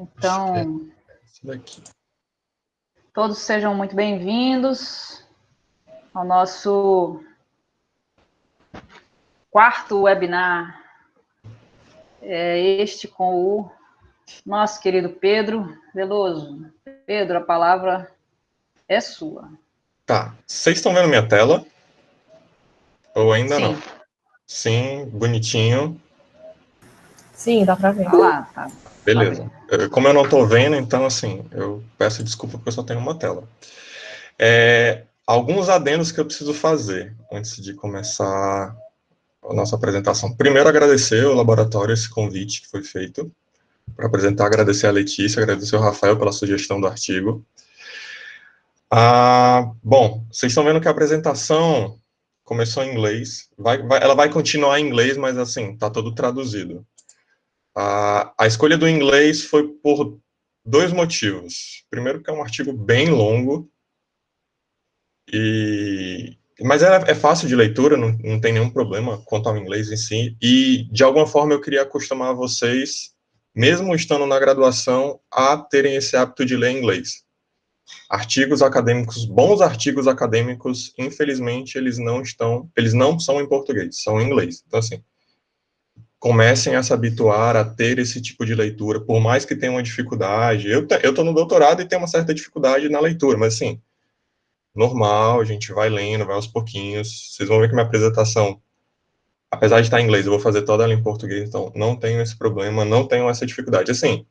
Então, Isso daqui. todos sejam muito bem-vindos ao nosso quarto webinar, este com o nosso querido Pedro Veloso. Pedro, a palavra é sua. Tá, vocês estão vendo minha tela? Ou ainda Sim. não? Sim, bonitinho. Sim, dá pra ver. Tá lá, tá. Beleza. Como eu não estou vendo, então, assim, eu peço desculpa porque eu só tenho uma tela. Alguns adendos que eu preciso fazer antes de começar a nossa apresentação. Primeiro, agradecer ao laboratório esse convite que foi feito para apresentar, agradecer a Letícia, agradecer ao Rafael pela sugestão do artigo. Bom, vocês estão vendo que a apresentação começou em inglês, ela vai continuar em inglês, mas assim, está todo traduzido. A escolha do inglês foi por dois motivos. Primeiro, porque é um artigo bem longo, mas é fácil de leitura, não tem nenhum problema quanto ao inglês em si, e de alguma forma eu queria acostumar vocês, mesmo estando na graduação, a terem esse hábito de ler inglês. Artigos acadêmicos, bons artigos acadêmicos, infelizmente, eles não são em português, são em inglês. Então, assim, comecem a se habituar a ter esse tipo de leitura, por mais que tenham uma dificuldade. Eu estou no doutorado e tenho uma certa dificuldade na leitura, mas, assim, normal, a gente vai lendo, vai aos pouquinhos. Vocês vão ver que minha apresentação, apesar de estar em inglês, eu vou fazer toda ela em português, então não tenho esse problema, não tenho essa dificuldade. Assim,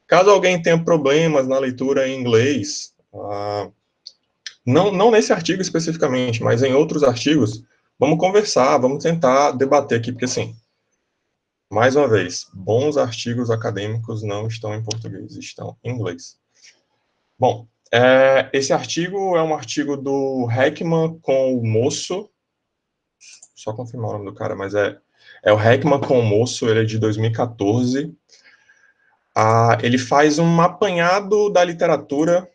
caso alguém tenha problemas na leitura em inglês, não nesse artigo especificamente, mas em outros artigos, vamos conversar, vamos tentar debater aqui, porque, assim, mais uma vez, bons artigos acadêmicos não estão em português, estão em inglês. Bom, esse artigo é um artigo do Heckman com o Moço, só confirmar o nome do cara, mas é o Heckman com o Moço, ele é de 2014. Ele faz um apanhado da literatura,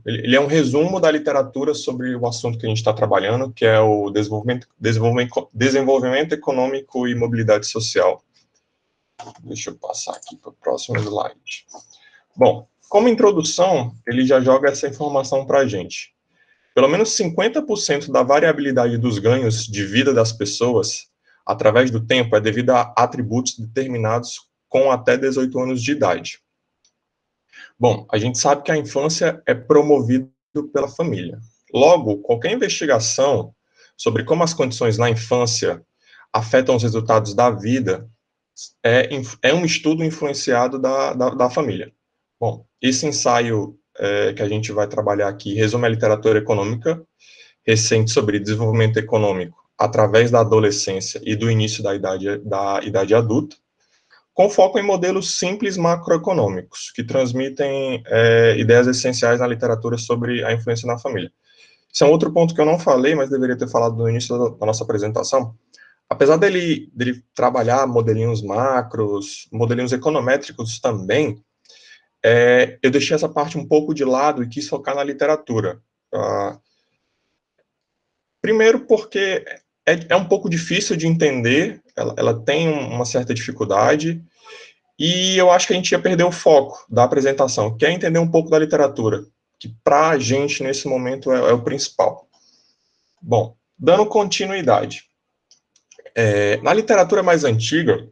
ele é um resumo da literatura sobre o assunto que a gente está trabalhando, que é o desenvolvimento econômico e mobilidade social. Deixa eu passar aqui para o próximo slide. Bom, como introdução, ele já joga essa informação para a gente. Pelo menos 50% da variabilidade dos ganhos de vida das pessoas, através do tempo, é devido a atributos determinados com até 18 anos de idade. Bom, a gente sabe que a infância é promovida pela família. Logo, qualquer investigação sobre como as condições na infância afetam os resultados da vida é um estudo influenciado da família. Bom, esse ensaio que a gente vai trabalhar aqui resume a literatura econômica recente sobre desenvolvimento econômico através da adolescência e do início da idade adulta, com foco em modelos simples macroeconômicos, que transmitem ideias essenciais na literatura sobre a influência na família. Esse é um outro ponto que eu não falei, mas deveria ter falado no início da nossa apresentação. Apesar dele trabalhar modelinhos macros, modelinhos econométricos também, eu deixei essa parte um pouco de lado e quis focar na literatura. Primeiro porque é um pouco difícil de entender, ela tem uma certa dificuldade, e eu acho que a gente ia perder o foco da apresentação, que é entender um pouco da literatura, que para a gente, nesse momento, é o principal. Bom, dando continuidade. Na literatura mais antiga,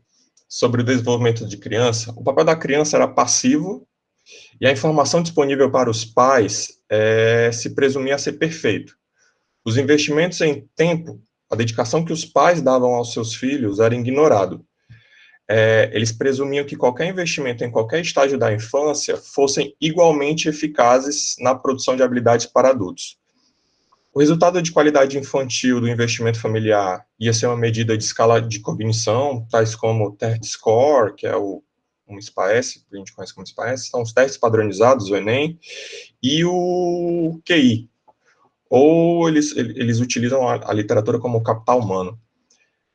sobre o desenvolvimento de criança, o papel da criança era passivo, e a informação disponível para os pais se presumia ser perfeito. Os investimentos em tempo, a dedicação que os pais davam aos seus filhos era ignorado. Eles presumiam que qualquer investimento em qualquer estágio da infância fossem igualmente eficazes na produção de habilidades para adultos. O resultado de qualidade infantil do investimento familiar ia ser uma medida de escala de cognição, tais como o TERT Score, que é um SPAES, que a gente conhece como SPAES, são os testes padronizados, o Enem, e o QI, ou eles utilizam a literatura como capital humano.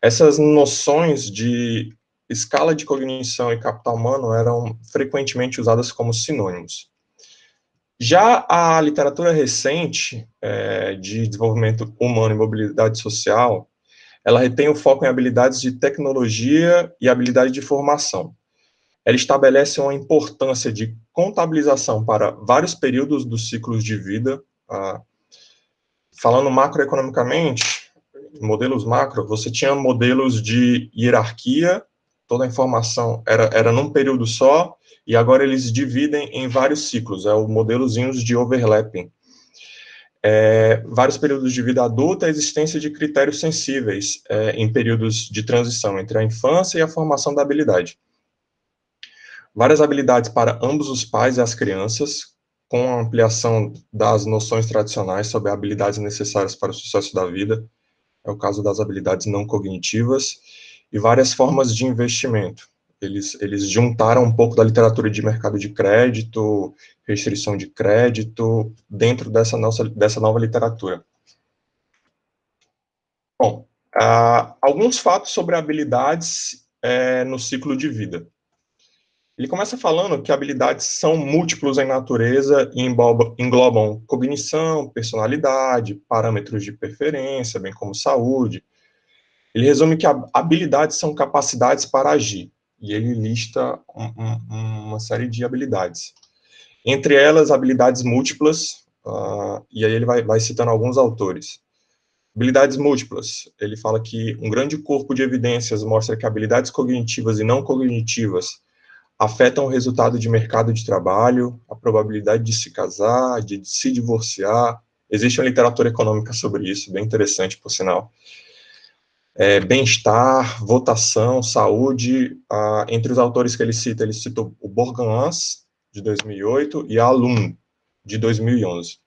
Essas noções de escala de cognição e capital humano eram frequentemente usadas como sinônimos. Já a literatura recente de desenvolvimento humano e mobilidade social, ela retém o foco em habilidades de tecnologia e habilidade de formação. ela estabelece uma importância de contabilização para vários períodos dos ciclos de vida. Falando macroeconomicamente, modelos macro, você tinha modelos de hierarquia, toda a informação era num período só, e agora eles dividem em vários ciclos, o modelozinhos de overlapping. Vários períodos de vida adulta, a existência de critérios sensíveis em períodos de transição entre a infância e a formação da habilidade. Várias habilidades para ambos os pais e as crianças, com a ampliação das noções tradicionais sobre habilidades necessárias para o sucesso da vida, é o caso das habilidades não cognitivas, e várias formas de investimento. Eles juntaram um pouco da literatura de mercado de crédito, restrição de crédito, dentro dessa nova literatura. Bom, alguns fatos sobre habilidades no ciclo de vida. Ele começa falando que habilidades são múltiplos em natureza e englobam cognição, personalidade, parâmetros de preferência, bem como saúde. Ele resume que habilidades são capacidades para agir, e ele lista uma série de habilidades. Entre elas, habilidades múltiplas, e aí ele vai citando alguns autores. Habilidades múltiplas, ele fala que um grande corpo de evidências mostra que habilidades cognitivas e não cognitivas afetam o resultado de mercado de trabalho, a probabilidade de se casar, de se divorciar. Existe uma literatura econômica sobre isso, bem interessante, por sinal. Bem-estar, votação, saúde. Entre os autores que ele cita o Bourgain, de 2008, e a Alum, de 2011.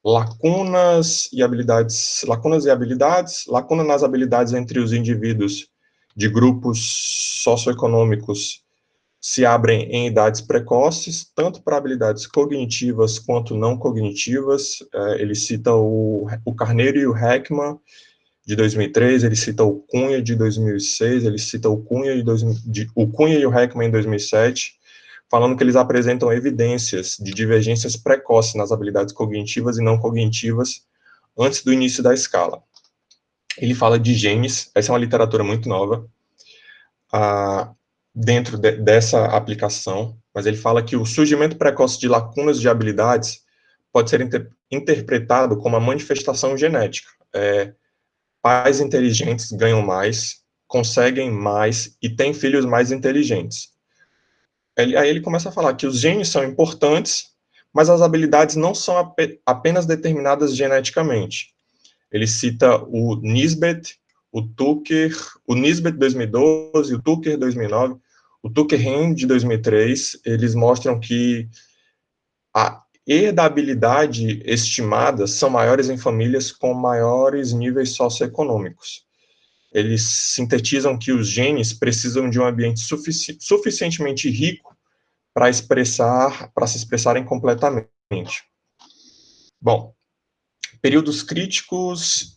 Lacunas lacuna nas habilidades entre os indivíduos de grupos socioeconômicos se abrem em idades precoces, tanto para habilidades cognitivas quanto não cognitivas. Ele cita o Carneiro e o Heckman, de 2003, ele cita o Cunha, de 2006, ele cita o Cunha e o Heckman, em 2007, falando que eles apresentam evidências de divergências precoces nas habilidades cognitivas e não cognitivas antes do início da escala. Ele fala de genes, essa é uma literatura muito nova, dentro dessa aplicação, mas ele fala que o surgimento precoce de lacunas de habilidades pode ser interpretado como uma manifestação genética. Pais inteligentes ganham mais, conseguem mais e têm filhos mais inteligentes. Aí ele começa a falar que os genes são importantes, mas as habilidades não são apenas determinadas geneticamente. Ele cita o Nisbet, o Nisbet 2012, o Tucker 2009, o Tucker-Hen de 2003, eles mostram que a herdabilidade estimada são maiores em famílias com maiores níveis socioeconômicos. Eles sintetizam que os genes precisam de um ambiente suficientemente rico para se expressarem completamente. Bom, períodos críticos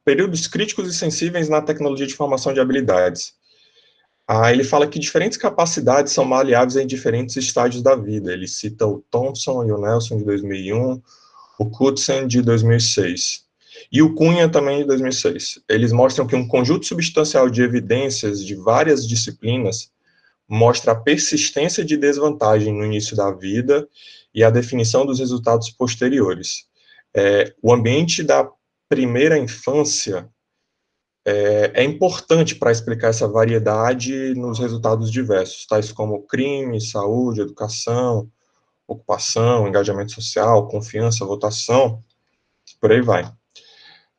períodos críticos e sensíveis na tecnologia de formação de habilidades. Ele fala que diferentes capacidades são maleáveis em diferentes estágios da vida. Ele cita o Thompson e o Nelson, de 2001, o Kutzen, de 2006, e o Cunha, também, de 2006. Eles mostram que um conjunto substancial de evidências de várias disciplinas mostra a persistência de desvantagem no início da vida e a definição dos resultados posteriores. O ambiente da primeira infância é importante para explicar essa variedade nos resultados diversos, tais como crime, saúde, educação, ocupação, engajamento social, confiança, votação, por aí vai.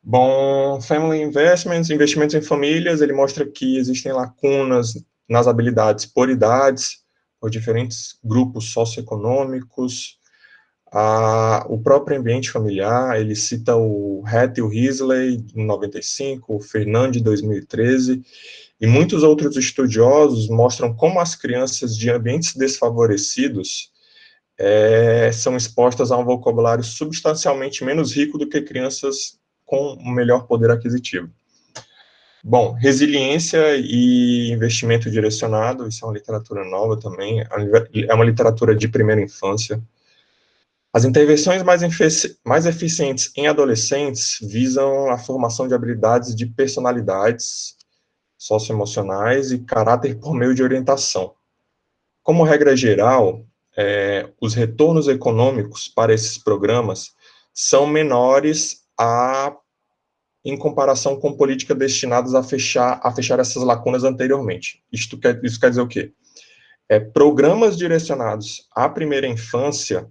Bom, Family Investments, investimentos em famílias, ele mostra que existem lacunas nas habilidades por idades, por diferentes grupos socioeconômicos. O próprio ambiente familiar, ele cita o Hatt e o Risley, de 95, o Fernand, de 2013, e muitos outros estudiosos mostram como as crianças de ambientes desfavorecidos são expostas a um vocabulário substancialmente menos rico do que crianças com um melhor poder aquisitivo. Bom, resiliência e investimento direcionado, isso é uma literatura nova também, é uma literatura de primeira infância. As intervenções mais eficientes em adolescentes visam a formação de habilidades de personalidades, socioemocionais e caráter por meio de orientação. Como regra geral, os retornos econômicos para esses programas são menores em comparação com políticas destinadas a fechar essas lacunas anteriormente. Isso quer dizer o quê? Programas direcionados à primeira infância,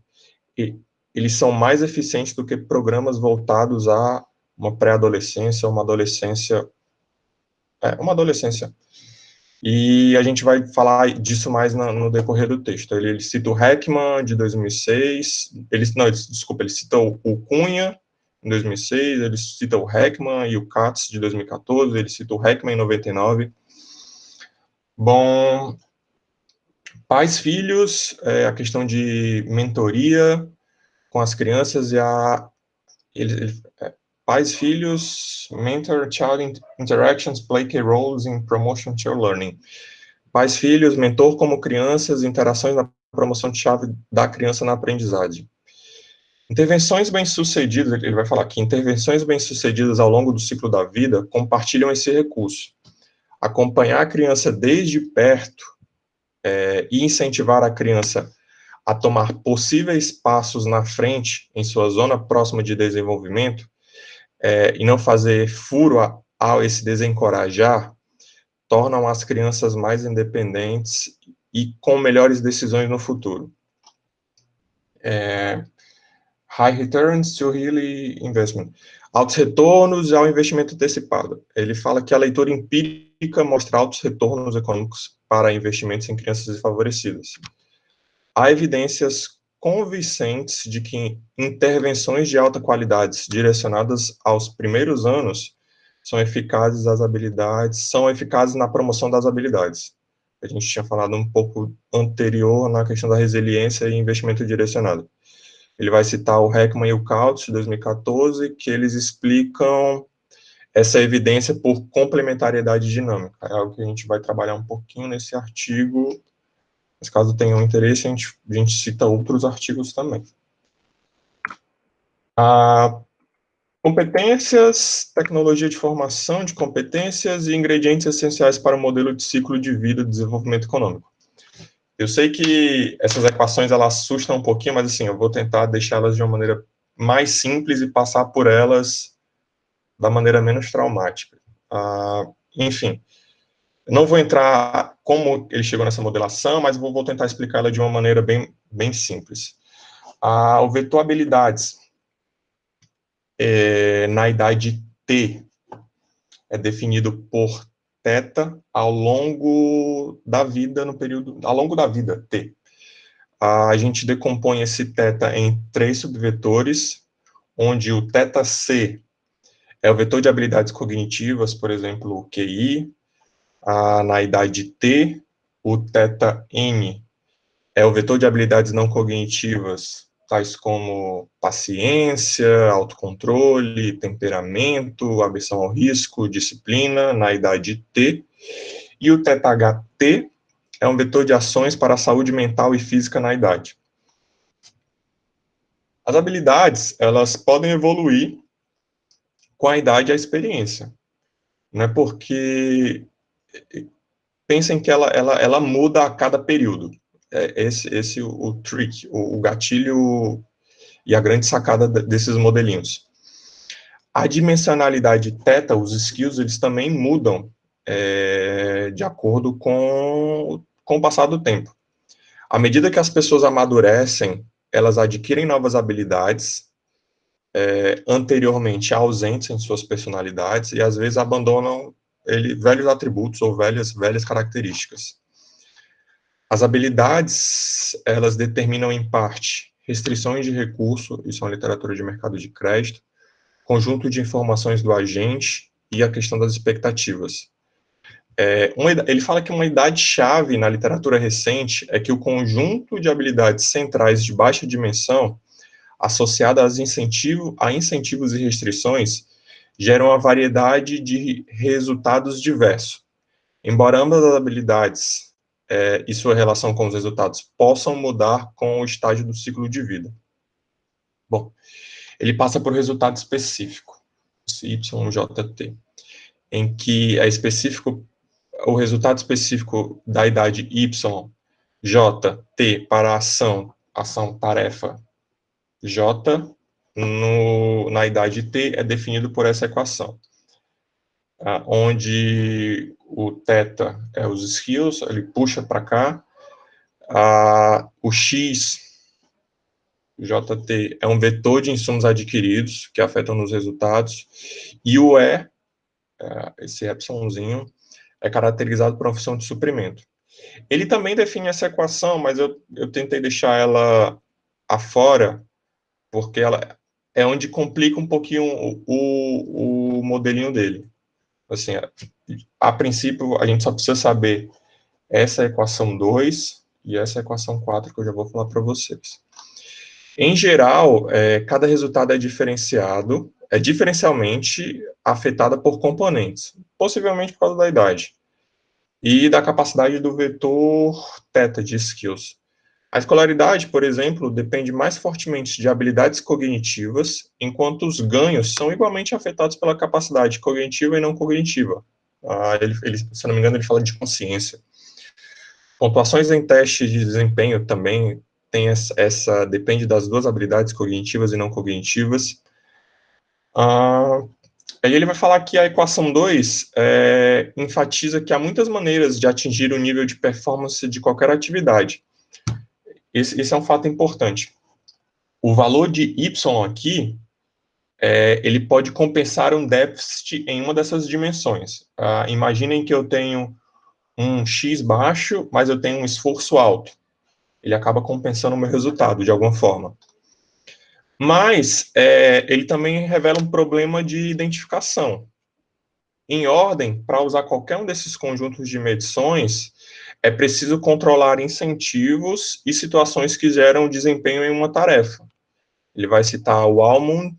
eles são mais eficientes do que programas voltados a uma pré-adolescência, uma adolescência. Uma adolescência. E a gente vai falar disso mais no decorrer do texto. Ele cita o Heckman, de 2006, ele cita o Cunha, em 2006, ele cita o Heckman e o Katz, de 2014, ele cita o Heckman, em 99. Bom, pais, filhos, a questão de mentoria com as crianças e pais, filhos, mentor-child interactions play key roles in promotion child learning. Pais, filhos, mentor como crianças, interações na promoção de chave da criança na aprendizagem. Intervenções bem-sucedidas, ele vai falar que intervenções bem-sucedidas ao longo do ciclo da vida compartilham esse recurso. Acompanhar a criança desde perto e incentivar a criança a tomar possíveis passos na frente em sua zona próxima de desenvolvimento e não fazer furo ao esse desencorajar, tornam as crianças mais independentes e com melhores decisões no futuro. High returns to early investment. Altos retornos ao investimento antecipado. Ele fala que a leitura empírica mostra altos retornos econômicos para investimentos em crianças desfavorecidas. Há evidências convincentes de que intervenções de alta qualidade direcionadas aos primeiros anos são eficazes na promoção das habilidades. A gente tinha falado um pouco anterior na questão da resiliência e investimento direcionado. Ele vai citar o Heckman e o Kautz, de 2014, que eles explicam essa evidência por complementariedade dinâmica. É algo que a gente vai trabalhar um pouquinho nesse artigo, mas caso tenham interesse, a gente cita outros artigos também. Competências, tecnologia de formação de competências e ingredientes essenciais para o modelo de ciclo de vida do desenvolvimento econômico. Eu sei que essas equações, elas assustam um pouquinho, mas assim, eu vou tentar deixá-las de uma maneira mais simples e passar por elas da maneira menos traumática. Enfim, não vou entrar como ele chegou nessa modelação, mas vou tentar explicar ela de uma maneira bem simples. O vetor habilidades na idade T é definido por θ ao longo da vida, ao longo da vida T. A gente decompõe esse θ em 3 subvetores, onde o θc é o vetor de habilidades cognitivas, por exemplo, o QI. Na idade T, o θm é o vetor de habilidades não cognitivas, tais como paciência, autocontrole, temperamento, aversão ao risco, disciplina, na idade T. E o θht é um vetor de ações para a saúde mental e física na idade. As habilidades, elas podem evoluir com a idade e a experiência, né? Porque pensem que ela muda a cada período. Esse o trick, o gatilho e a grande sacada desses modelinhos. A dimensionalidade θ, os skills, eles também mudam de acordo com o passar do tempo. À medida que as pessoas amadurecem, elas adquirem novas habilidades, anteriormente ausentes em suas personalidades, e às vezes abandonam velhos atributos ou velhas características. As habilidades, elas determinam, em parte, restrições de recurso, isso é uma literatura de mercado de crédito, conjunto de informações do agente e a questão das expectativas. Ele fala que uma idade-chave na literatura recente é que o conjunto de habilidades centrais de baixa dimensão, associada a incentivos e restrições, geram uma variedade de resultados diversos. Embora ambas as habilidades e sua relação com os resultados possam mudar com o estágio do ciclo de vida. Bom, ele passa por resultado específico, YJT, em que é específico o resultado específico da idade Y, J, T, para a ação tarefa J, na idade T, é definido por essa equação, onde o θ é os skills, ele puxa para cá, o X, JT, é um vetor de insumos adquiridos, que afetam nos resultados, e o E, esse epsilonzinho, é caracterizado por uma função de suprimento. Ele também define essa equação, mas eu tentei deixar ela afora, porque ela é onde complica um pouquinho o modelinho dele. Assim, a princípio, a gente só precisa saber essa equação 2 e essa equação 4, que eu já vou falar para vocês. Em geral, cada resultado é diferencialmente afetada por componentes, possivelmente por causa da idade, e da capacidade do vetor θ de skills. A escolaridade, por exemplo, depende mais fortemente de habilidades cognitivas, enquanto os ganhos são igualmente afetados pela capacidade cognitiva e não cognitiva. Se não me engano, ele fala de consciência. Pontuações em testes de desempenho também depende das duas habilidades cognitivas e não cognitivas. Aí ele vai falar que a equação 2 enfatiza que há muitas maneiras de atingir o nível de performance de qualquer atividade. Esse é um fato importante. O valor de Y aqui, ele pode compensar um déficit em uma dessas dimensões. Imaginem que eu tenho um X baixo, mas eu tenho um esforço alto. Ele acaba compensando o meu resultado, de alguma forma. Mas ele também revela um problema de identificação. Em ordem, para usar qualquer um desses conjuntos de medições, é preciso controlar incentivos e situações que geram desempenho em uma tarefa. Ele vai citar o Aulum,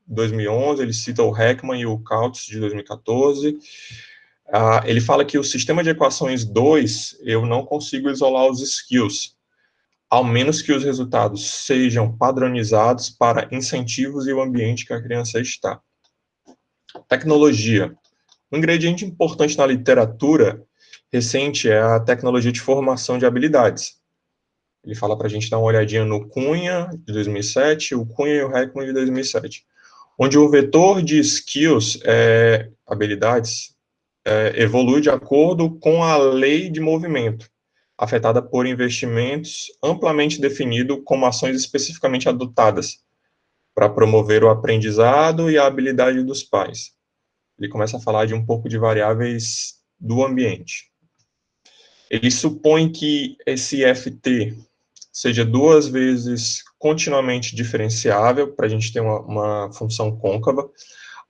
2011, ele cita o Heckman e o Kautz, de 2014. Ele fala que o sistema de equações 2, eu não consigo isolar os skills, ao menos que os resultados sejam padronizados para incentivos e o ambiente que a criança está. Tecnologia. Um ingrediente importante na literatura recente é a tecnologia de formação de habilidades. Ele fala para a gente dar uma olhadinha no Cunha, de 2007, o Cunha e o Heckman, de 2007, onde o vetor de skills, habilidades, evolui de acordo com a lei de movimento, afetada por investimentos amplamente definido como ações especificamente adotadas para promover o aprendizado e a habilidade dos pais. Ele começa a falar de um pouco de variáveis do ambiente. Ele supõe que esse FT seja 2 vezes continuamente diferenciável, para a gente ter uma função côncava,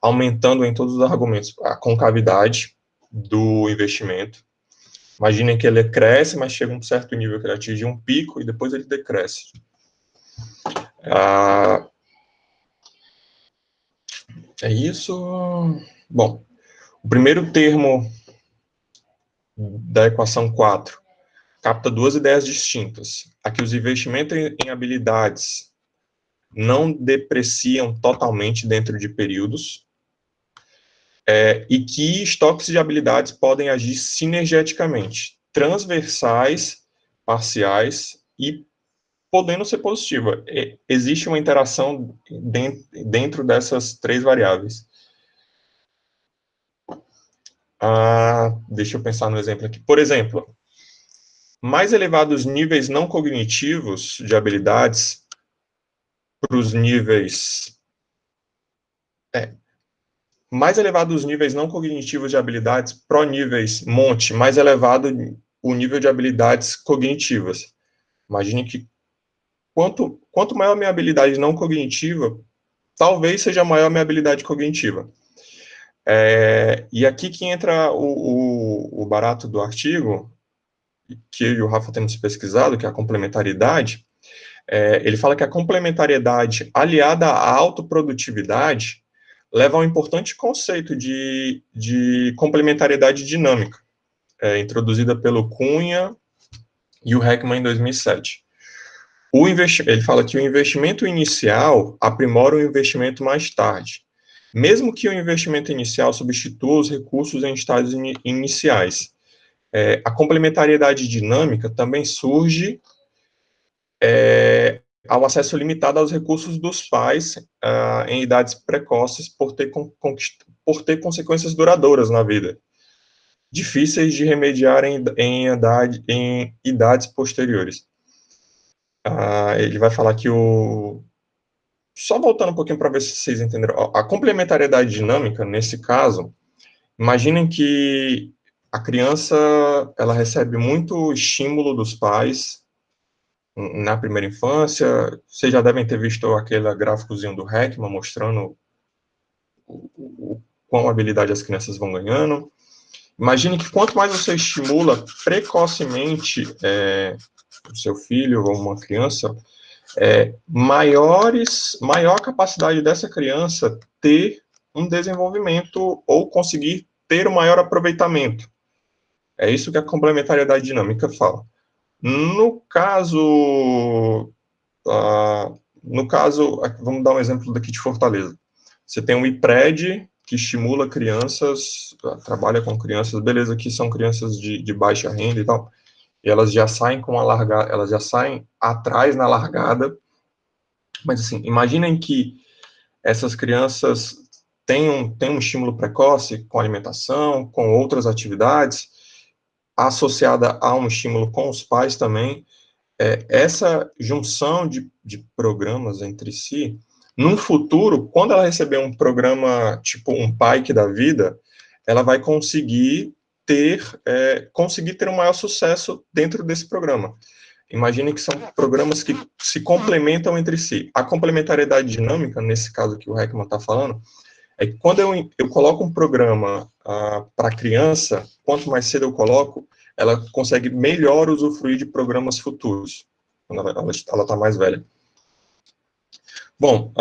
aumentando em todos os argumentos a concavidade do investimento. Imaginem que ele cresce, mas chega a um certo nível que ele atinge um pico e depois ele decresce. É isso. Bom, o primeiro termo da equação 4 capta 2 ideias distintas. Aqui os investimentos em habilidades não depreciam totalmente dentro de períodos, e que estoques de habilidades podem agir sinergeticamente, transversais, parciais e podendo ser positiva. Existe uma interação dentro dessas 3 variáveis. Deixa eu pensar no exemplo aqui. Por exemplo, mais elevados níveis não cognitivos de habilidades para os níveis... mais elevados níveis não cognitivos de habilidades pro níveis monte, mais elevado o nível de habilidades cognitivas. Imagine que quanto maior a minha habilidade não cognitiva, talvez seja maior a minha habilidade cognitiva. E aqui que entra o barato do artigo, que eu e o Rafa temos pesquisado, que é a complementariedade. Ele fala que a complementariedade aliada à autoprodutividade leva a um importante conceito de complementariedade dinâmica, introduzida pelo Cunha e o Heckman em 2007. Ele fala que o investimento inicial aprimora o investimento mais tarde. mesmo que o investimento inicial substitua os recursos em estágios iniciais. A complementariedade dinâmica também surge ao acesso limitado aos recursos dos pais em idades precoces por ter consequências duradouras na vida, difíceis de remediar em idades posteriores. Ele vai falar que Só voltando um pouquinho para ver se vocês entenderam. A complementariedade dinâmica, nesse caso, imaginem que a criança ela recebe muito estímulo dos pais na primeira infância. Vocês já devem ter visto aquele gráficozinho do Heckman mostrando qual habilidade as crianças vão ganhando. Imagine que quanto mais você estimula precocemente o seu filho ou uma criança, maior a capacidade dessa criança ter um desenvolvimento ou conseguir ter o maior aproveitamento. É isso que a complementariedade dinâmica fala. No caso, vamos dar um exemplo daqui de Fortaleza. Você tem um IPRED que estimula crianças, trabalha com crianças, beleza, que são crianças de baixa renda e tal, e elas já saem elas já saem atrás na largada. Mas assim, imaginem que essas crianças têm um estímulo precoce com alimentação, com outras atividades, associada a um estímulo com os pais também. Essa junção de programas entre si, num futuro, quando ela receber um programa tipo um PAIC da vida, ela vai conseguir ter um maior sucesso dentro desse programa. Imagine que são programas que se complementam entre si. A complementariedade dinâmica, nesse caso que o Heckman está falando, é que quando eu coloco um programa para criança, quanto mais cedo eu coloco, ela consegue melhor usufruir de programas futuros, quando ela está mais velha. Bom,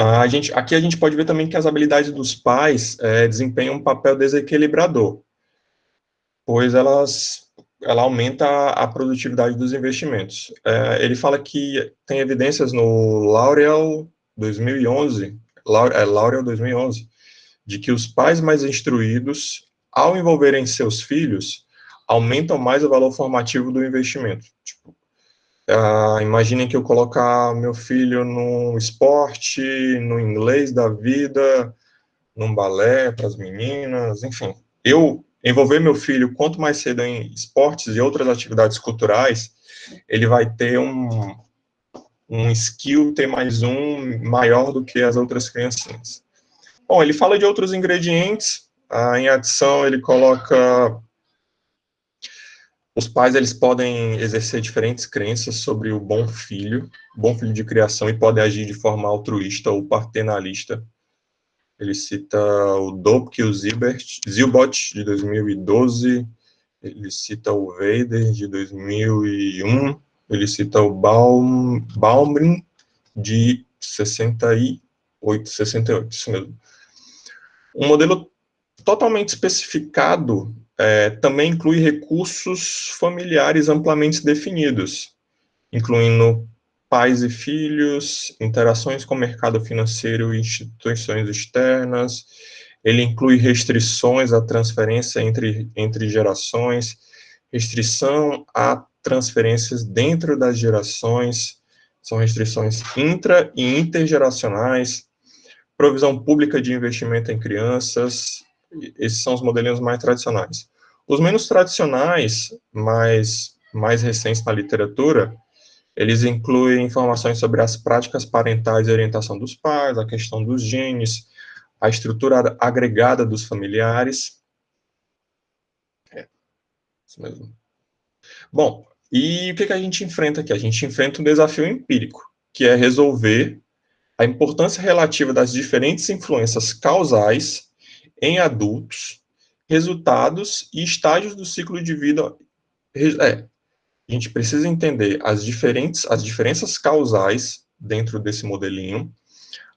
aqui a gente pode ver também que as habilidades dos pais desempenham um papel desequilibrador, pois ela aumenta a produtividade dos investimentos. Ele fala que tem evidências no Laurel 2011, de que os pais mais instruídos, ao envolverem seus filhos, aumentam mais o valor formativo do investimento. Tipo, imaginem que eu colocar meu filho no esporte, no inglês da vida, num balé para as meninas, enfim. Eu envolver meu filho quanto mais cedo em esportes e outras atividades culturais, ele vai ter um skill T+1 maior do que as outras criancinhas. Bom, ele fala de outros ingredientes. Em adição, ele coloca... Os pais, eles podem exercer diferentes crenças sobre o bom filho de criação, e podem agir de forma altruísta ou paternalista. Ele cita o Dobke e o Zilbot, de 2012, ele cita o Vader, de 2001, ele cita o Baumrin, de 68, isso mesmo. Um modelo totalmente especificado também inclui recursos familiares amplamente definidos, incluindo pais e filhos, interações com o mercado financeiro e instituições externas. Ele inclui restrições à transferência entre gerações, restrição a transferências dentro das gerações, são restrições intra- e intergeracionais, provisão pública de investimento em crianças. Esses são os modelinhos mais tradicionais. Os menos tradicionais, mais recentes na literatura, eles incluem informações sobre as práticas parentais e orientação dos pais, a questão dos genes, a estrutura agregada dos familiares. Isso mesmo. Bom, e o que a gente enfrenta aqui? A gente enfrenta um desafio empírico, que é resolver a importância relativa das diferentes influências causais em adultos, resultados e estágios do ciclo de vida. A gente precisa entender as diferenças causais dentro desse modelinho.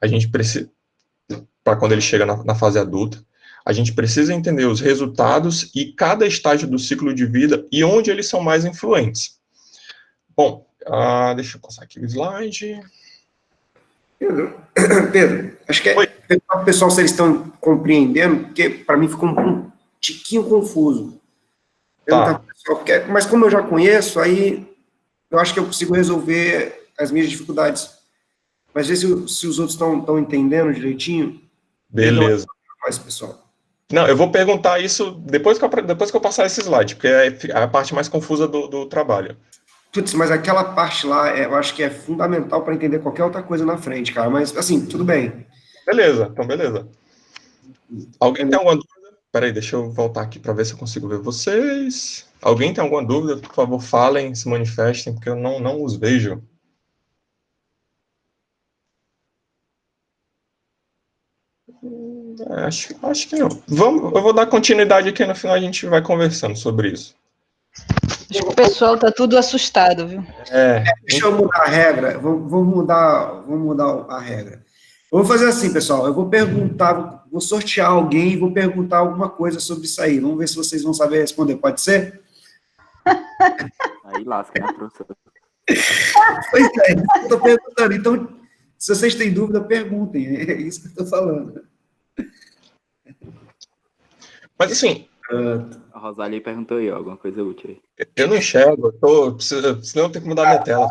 A gente precisa, para quando ele chega na fase adulta, a gente precisa entender os resultados e cada estágio do ciclo de vida e onde eles são mais influentes. Bom, deixa eu passar aqui o slide. Pedro, Pedro, acho que perguntar pro pessoal se eles estão compreendendo, porque para mim ficou um tiquinho confuso. Perguntar pro pessoal, mas como eu já conheço, aí eu acho que eu consigo resolver as minhas dificuldades. Mas ver se os outros estão entendendo direitinho. Beleza. Mais, pessoal. Não, eu vou perguntar isso depois que eu passar esse slide, porque é a parte mais confusa do trabalho. Putz, mas aquela parte lá, eu acho que é fundamental para entender qualquer outra coisa na frente, cara. Mas, assim, tudo bem. Beleza, então beleza. Alguém tem alguma dúvida? Peraí, deixa eu voltar aqui para ver se eu consigo ver vocês. Alguém tem alguma dúvida? Por favor, falem, se manifestem, porque eu não os vejo. Acho que não. Eu vou dar continuidade aqui, no final a gente vai conversando sobre isso. Acho que o pessoal está tudo assustado, viu? Deixa eu mudar a regra. Vamos mudar a regra. Vamos fazer assim, pessoal. Eu vou perguntar, vou sortear alguém e vou perguntar alguma coisa sobre isso aí. Vamos ver se vocês vão saber responder. Pode ser? Aí lasca, né, professor? Pois é, eu estou perguntando. Então, se vocês têm dúvida, perguntem. É isso que eu estou falando. Mas assim... A Rosalie perguntou aí, ó, alguma coisa útil aí. Eu não enxergo, senão eu tenho que mudar minha tela.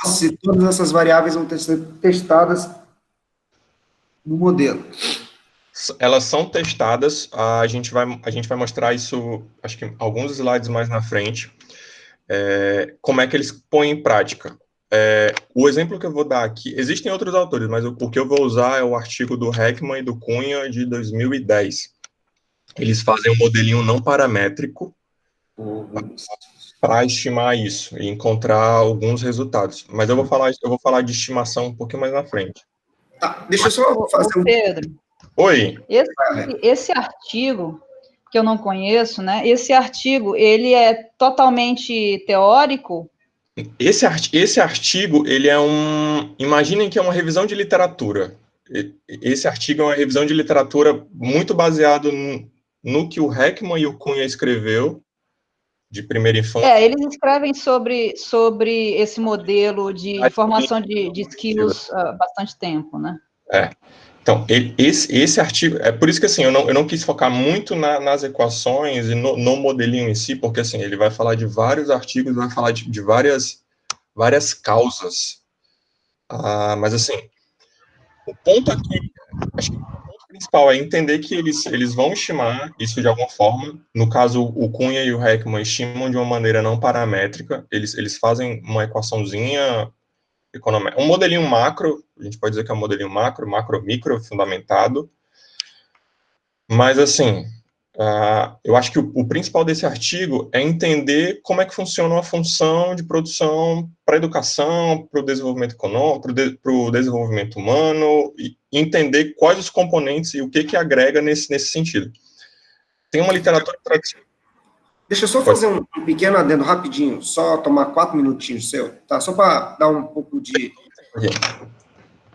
Se todas essas variáveis vão ser testadas no modelo. Elas são testadas, a gente vai mostrar isso, acho que alguns slides mais na frente, como é que eles põem em prática. O exemplo que eu vou dar aqui, existem outros autores, mas o que eu vou usar é o artigo do Heckman e do Cunha de 2010. Eles fazem um modelinho não paramétrico para estimar isso e encontrar alguns resultados. Mas eu vou falar de estimação um pouquinho mais na frente. Tá, deixa eu só fazer um... Pedro. Oi. Esse artigo, que eu não conheço, né? Esse artigo, ele é totalmente teórico? Esse artigo, ele é imaginem que é uma revisão de literatura. Esse artigo é uma revisão de literatura muito baseado no que o Heckman e o Cunha escreveu, de primeira infância. Eles escrevem sobre esse modelo de formação de skills há bastante tempo, né? Então, esse artigo, é por isso que, assim, eu não quis focar muito nas equações e no modelinho em si, porque, assim, ele vai falar de vários artigos, vai falar de várias causas. Mas, assim, o ponto aqui, acho que o ponto principal é entender que eles vão estimar isso de alguma forma. No caso, o Cunha e o Heckman estimam de uma maneira não paramétrica, eles fazem uma equaçãozinha, um modelinho macro, a gente pode dizer que é um modelinho macro, micro, fundamentado. Mas, assim, eu acho que o principal desse artigo é entender como é que funciona uma função de produção para a educação, para o desenvolvimento econômico, para o desenvolvimento humano, e entender quais os componentes e o que agrega nesse sentido. Tem uma literatura tradicional. Deixa eu só fazer um pequeno adendo rapidinho, só tomar 4 minutinhos seu, tá? Só para dar um pouco de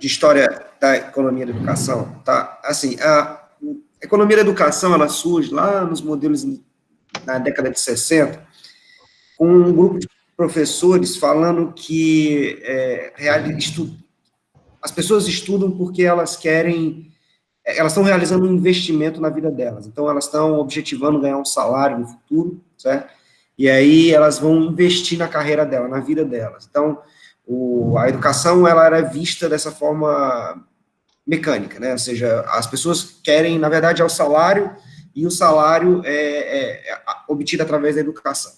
história da economia da educação, tá? Assim, a economia da educação, ela surge lá nos modelos na década de 60, com um grupo de professores falando que as pessoas estudam porque elas estão realizando um investimento na vida delas, então elas estão objetivando ganhar um salário no futuro, certo? E aí elas vão investir na carreira dela, na vida delas. Então, a educação, ela era vista dessa forma mecânica, né? Ou seja, as pessoas querem, na verdade, é o salário, e o salário é obtido através da educação.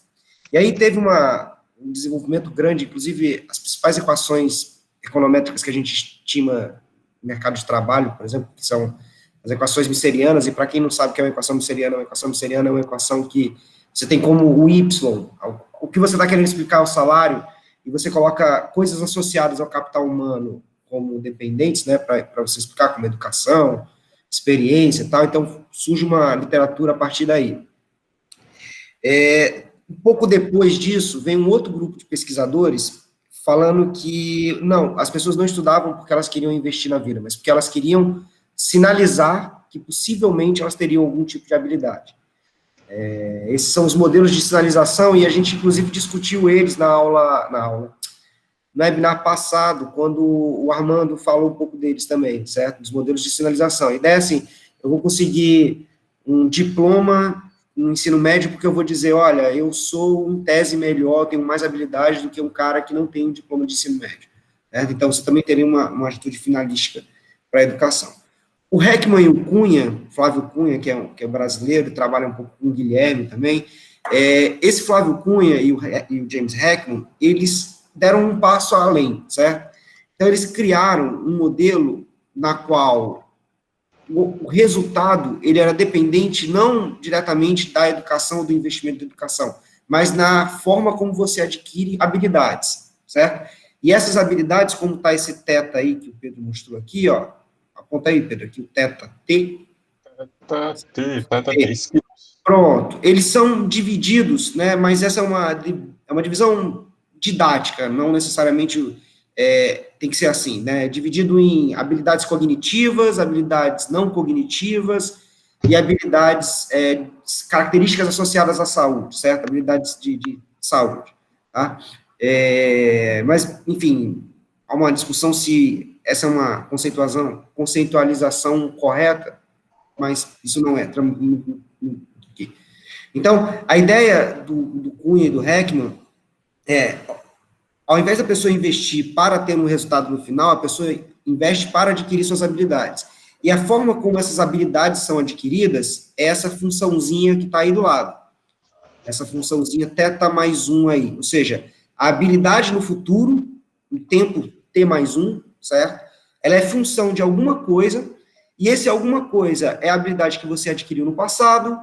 E aí teve um desenvolvimento grande, inclusive as principais equações econométricas que a gente estima no mercado de trabalho, por exemplo, que são as equações misserianas, e para quem não sabe o que é uma equação misseriana é uma equação que você tem como o Y, o que você está querendo explicar é o salário, e você coloca coisas associadas ao capital humano como dependentes, né, para você explicar como educação, experiência e tal, então surge uma literatura a partir daí. Um pouco depois disso, vem um outro grupo de pesquisadores falando que, não, as pessoas não estudavam porque elas queriam investir na vida, mas porque elas queriam sinalizar que possivelmente elas teriam algum tipo de habilidade. Esses são os modelos de sinalização, e a gente, inclusive, discutiu eles na aula no webinar passado, quando o Armando falou um pouco deles também, certo? Dos modelos de sinalização. A ideia é assim, eu vou conseguir um diploma no ensino médio porque eu vou dizer, olha, eu sou em tese melhor, tenho mais habilidade do que um cara que não tem um diploma de ensino médio, certo? Então, você também teria uma atitude finalística para a educação. O Heckman e o Cunha, Flávio Cunha, que é brasileiro, trabalha um pouco com o Guilherme também, esse Flávio Cunha e o James Heckman, eles deram um passo além, certo? Então, eles criaram um modelo na qual o resultado, ele era dependente não diretamente da educação ou do investimento da educação, mas na forma como você adquire habilidades, certo? E essas habilidades, como está esse teta aí que o Pedro mostrou aqui, ó, aponta aí, Pedro, aqui o teta T. Pronto, eles são divididos, né, mas essa é uma divisão didática, não necessariamente tem que ser assim, né, dividido em habilidades cognitivas, habilidades não cognitivas e habilidades, características associadas à saúde, certo? Habilidades de saúde, tá? Mas, enfim, há uma discussão se essa é uma conceitualização correta, mas isso não é. Então, a ideia do Cunha e do Heckman ao invés da pessoa investir para ter um resultado no final, a pessoa investe para adquirir suas habilidades. E a forma como essas habilidades são adquiridas é essa funçãozinha que está aí do lado. Essa funçãozinha θ mais 1 aí. Ou seja, a habilidade no futuro, o tempo T mais 1, certo? Ela é função de alguma coisa, e esse alguma coisa é a habilidade que você adquiriu no passado,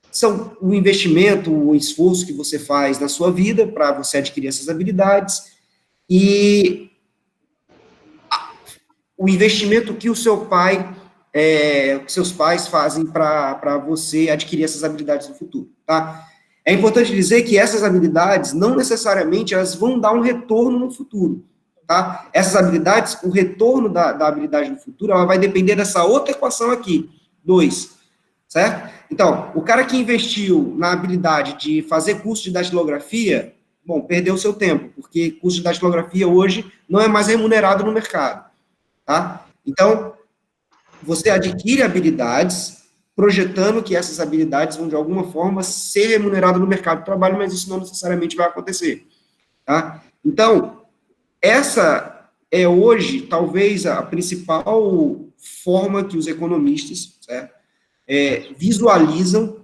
são o investimento, o esforço que você faz na sua vida para você adquirir essas habilidades e o investimento que o seu pai, seus pais fazem para você adquirir essas habilidades no futuro, tá? É importante dizer que essas habilidades, não necessariamente, elas vão dar um retorno no futuro, tá? Essas habilidades, o retorno da habilidade no futuro, ela vai depender dessa outra equação aqui, 2, certo? Então, o cara que investiu na habilidade de fazer curso de datilografia, bom, perdeu o seu tempo, porque curso de datilografia hoje não é mais remunerado no mercado, tá? Então, você adquire habilidades, projetando que essas habilidades vão, de alguma forma, ser remuneradas no mercado de trabalho, mas isso não necessariamente vai acontecer, tá? Então, essa é hoje, talvez, a principal forma que os economistas, certo? Visualizam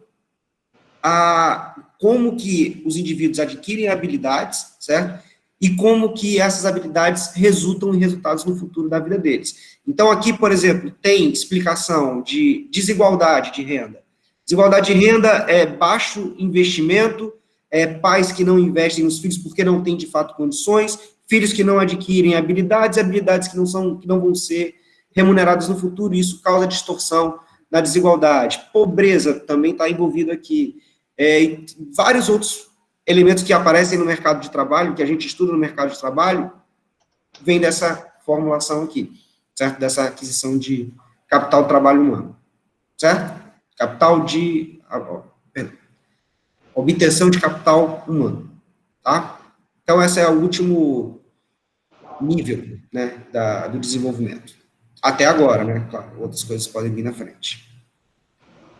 como que os indivíduos adquirem habilidades, certo? E como que essas habilidades resultam em resultados no futuro da vida deles. Então, aqui, por exemplo, tem explicação de desigualdade de renda. Desigualdade de renda é baixo investimento, pais que não investem nos filhos porque não têm, de fato, condições, filhos que não adquirem habilidades que não vão ser remuneradas no futuro, e isso causa distorção na desigualdade. Pobreza também está envolvido aqui. E vários outros elementos que aparecem no mercado de trabalho, que a gente estuda no mercado de trabalho, vem dessa formulação aqui, certo? Dessa aquisição de capital trabalho humano, certo? Obtenção de capital humano, tá? Então, esse é o último nível, né, do desenvolvimento. Até agora, né? Claro, outras coisas podem vir na frente.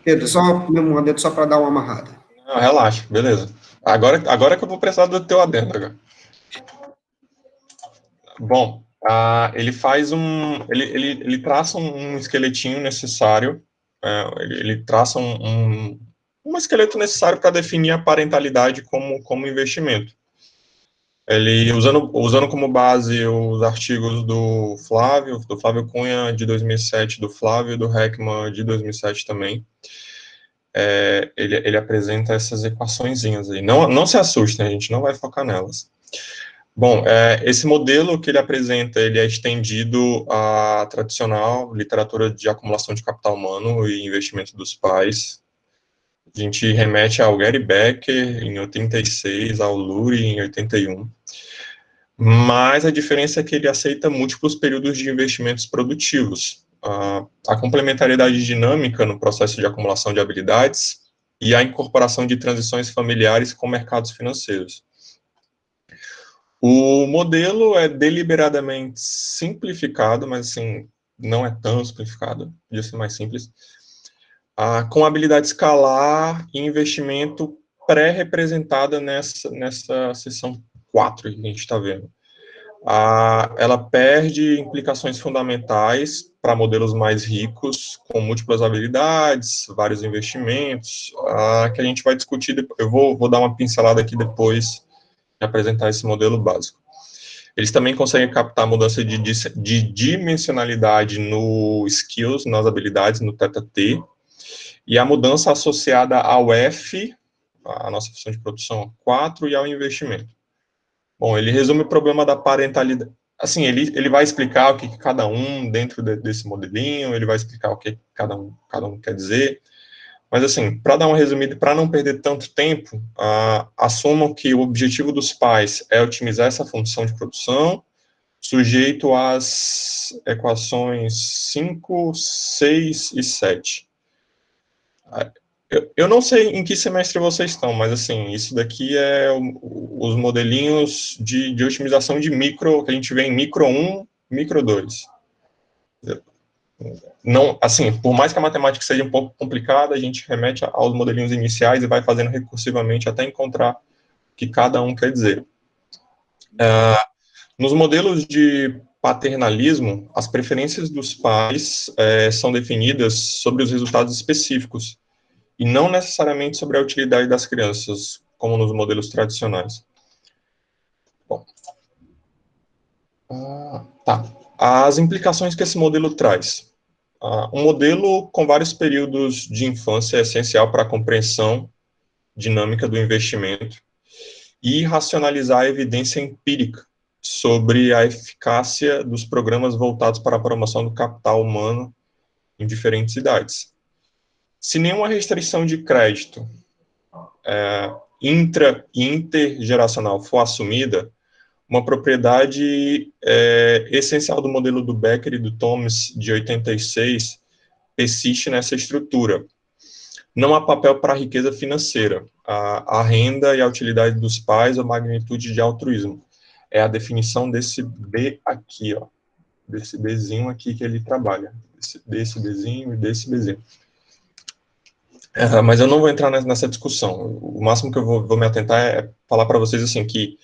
Pedro, só mesmo um adendo só para dar uma amarrada. Não, relaxa, beleza. Agora que eu vou precisar do teu adendo, agora. Bom, ele faz ele traça um esqueletinho necessário, ele traça um esqueleto necessário para definir a parentalidade como investimento. Ele, usando como base os artigos do Flávio Cunha, de 2007, do Flávio e do Heckman, de 2007 também, ele apresenta essas equaçõezinhas aí. Não se assustem, a gente não vai focar nelas. Bom, esse modelo que ele apresenta, ele é estendido à tradicional literatura de acumulação de capital humano e investimento dos pais. A gente remete ao Gary Becker, em 86, ao Lurie, em 81. Mas a diferença é que ele aceita múltiplos períodos de investimentos produtivos, a complementariedade dinâmica no processo de acumulação de habilidades e a incorporação de transições familiares com mercados financeiros. O modelo é deliberadamente simplificado, mas assim, não é tão simplificado, podia ser mais simples, com habilidade escalar e investimento pré-representada nessa seção 4 que a gente está vendo. Ela perde implicações fundamentais para modelos mais ricos, com múltiplas habilidades, vários investimentos, que a gente vai discutir. Eu vou dar uma pincelada aqui depois de apresentar esse modelo básico. Eles também conseguem captar mudança de dimensionalidade no skills, nas habilidades, no θ-t, e a mudança associada ao F, a nossa função de produção 4, e ao investimento. Bom, ele resume o problema da parentalidade. Assim, ele vai explicar o que cada um dentro desse modelinho, ele vai explicar o que cada um quer dizer. Mas, assim, para dar uma resumida e para não perder tanto tempo, assumam que o objetivo dos pais é otimizar essa função de produção, sujeito às equações 5, 6 e 7. Eu não sei em que semestre vocês estão, mas, assim, isso daqui é os modelinhos de otimização de micro, que a gente vê em micro 1, micro 2. Não, assim, por mais que a matemática seja um pouco complicada, a gente remete aos modelinhos iniciais e vai fazendo recursivamente até encontrar o que cada um quer dizer. Nos modelos de paternalismo, as preferências dos pais são definidas sobre os resultados específicos, e não necessariamente sobre a utilidade das crianças, como nos modelos tradicionais. Bom. Tá. As implicações que esse modelo traz. Um modelo com vários períodos de infância é essencial para a compreensão dinâmica do investimento e racionalizar a evidência empírica sobre a eficácia dos programas voltados para a promoção do capital humano em diferentes idades. Se nenhuma restrição de crédito intra- e intergeracional for assumida, uma propriedade essencial do modelo do Becker e do Thomas, de 86, persiste nessa estrutura. Não há papel para a riqueza financeira, a renda e a utilidade dos pais ou magnitude de altruísmo. É a definição desse B aqui, ó, desse Bzinho aqui que ele trabalha, desse Bzinho e desse Bzinho. Mas eu não vou entrar nessa discussão. O máximo que eu vou me atentar é falar para vocês assim que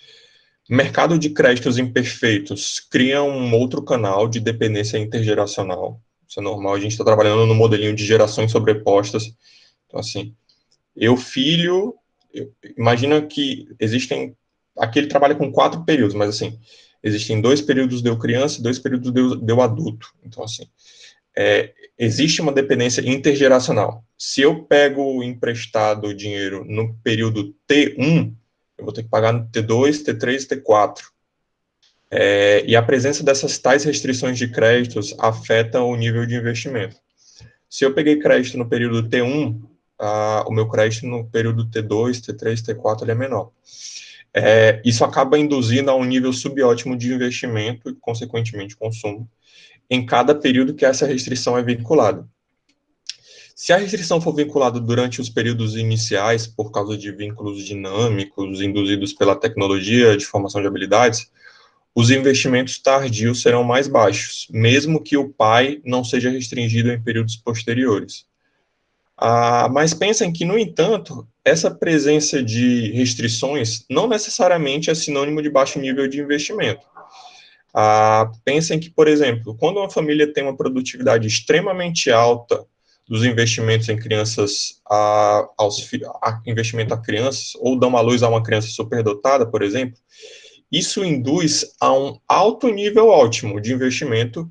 mercado de créditos imperfeitos cria um outro canal de dependência intergeracional. Isso é normal, a gente está trabalhando no modelinho de gerações sobrepostas. Então, assim, imagina que existem, aqui ele trabalha com 4 períodos, mas, assim, existem 2 períodos de eu criança e 2 períodos de eu adulto. Então, assim, existe uma dependência intergeracional. Se eu pego emprestado o dinheiro no período T1, eu vou ter que pagar no T2, T3 e T4. E a presença dessas tais restrições de créditos afeta o nível de investimento. Se eu peguei crédito no período T1, o meu crédito no período T2, T3, T4 ele é menor. Isso acaba induzindo a um nível subótimo de investimento e, consequentemente, consumo, em cada período que essa restrição é vinculada. Se a restrição for vinculada durante os períodos iniciais, por causa de vínculos dinâmicos induzidos pela tecnologia de formação de habilidades, os investimentos tardios serão mais baixos, mesmo que o pai não seja restringido em períodos posteriores. Mas pensem que, no entanto, essa presença de restrições não necessariamente é sinônimo de baixo nível de investimento. Pensem que, por exemplo, quando uma família tem uma produtividade extremamente alta dos investimentos em crianças, investimento a crianças, ou dão à luz a uma criança superdotada, por exemplo, isso induz a um alto nível ótimo de investimento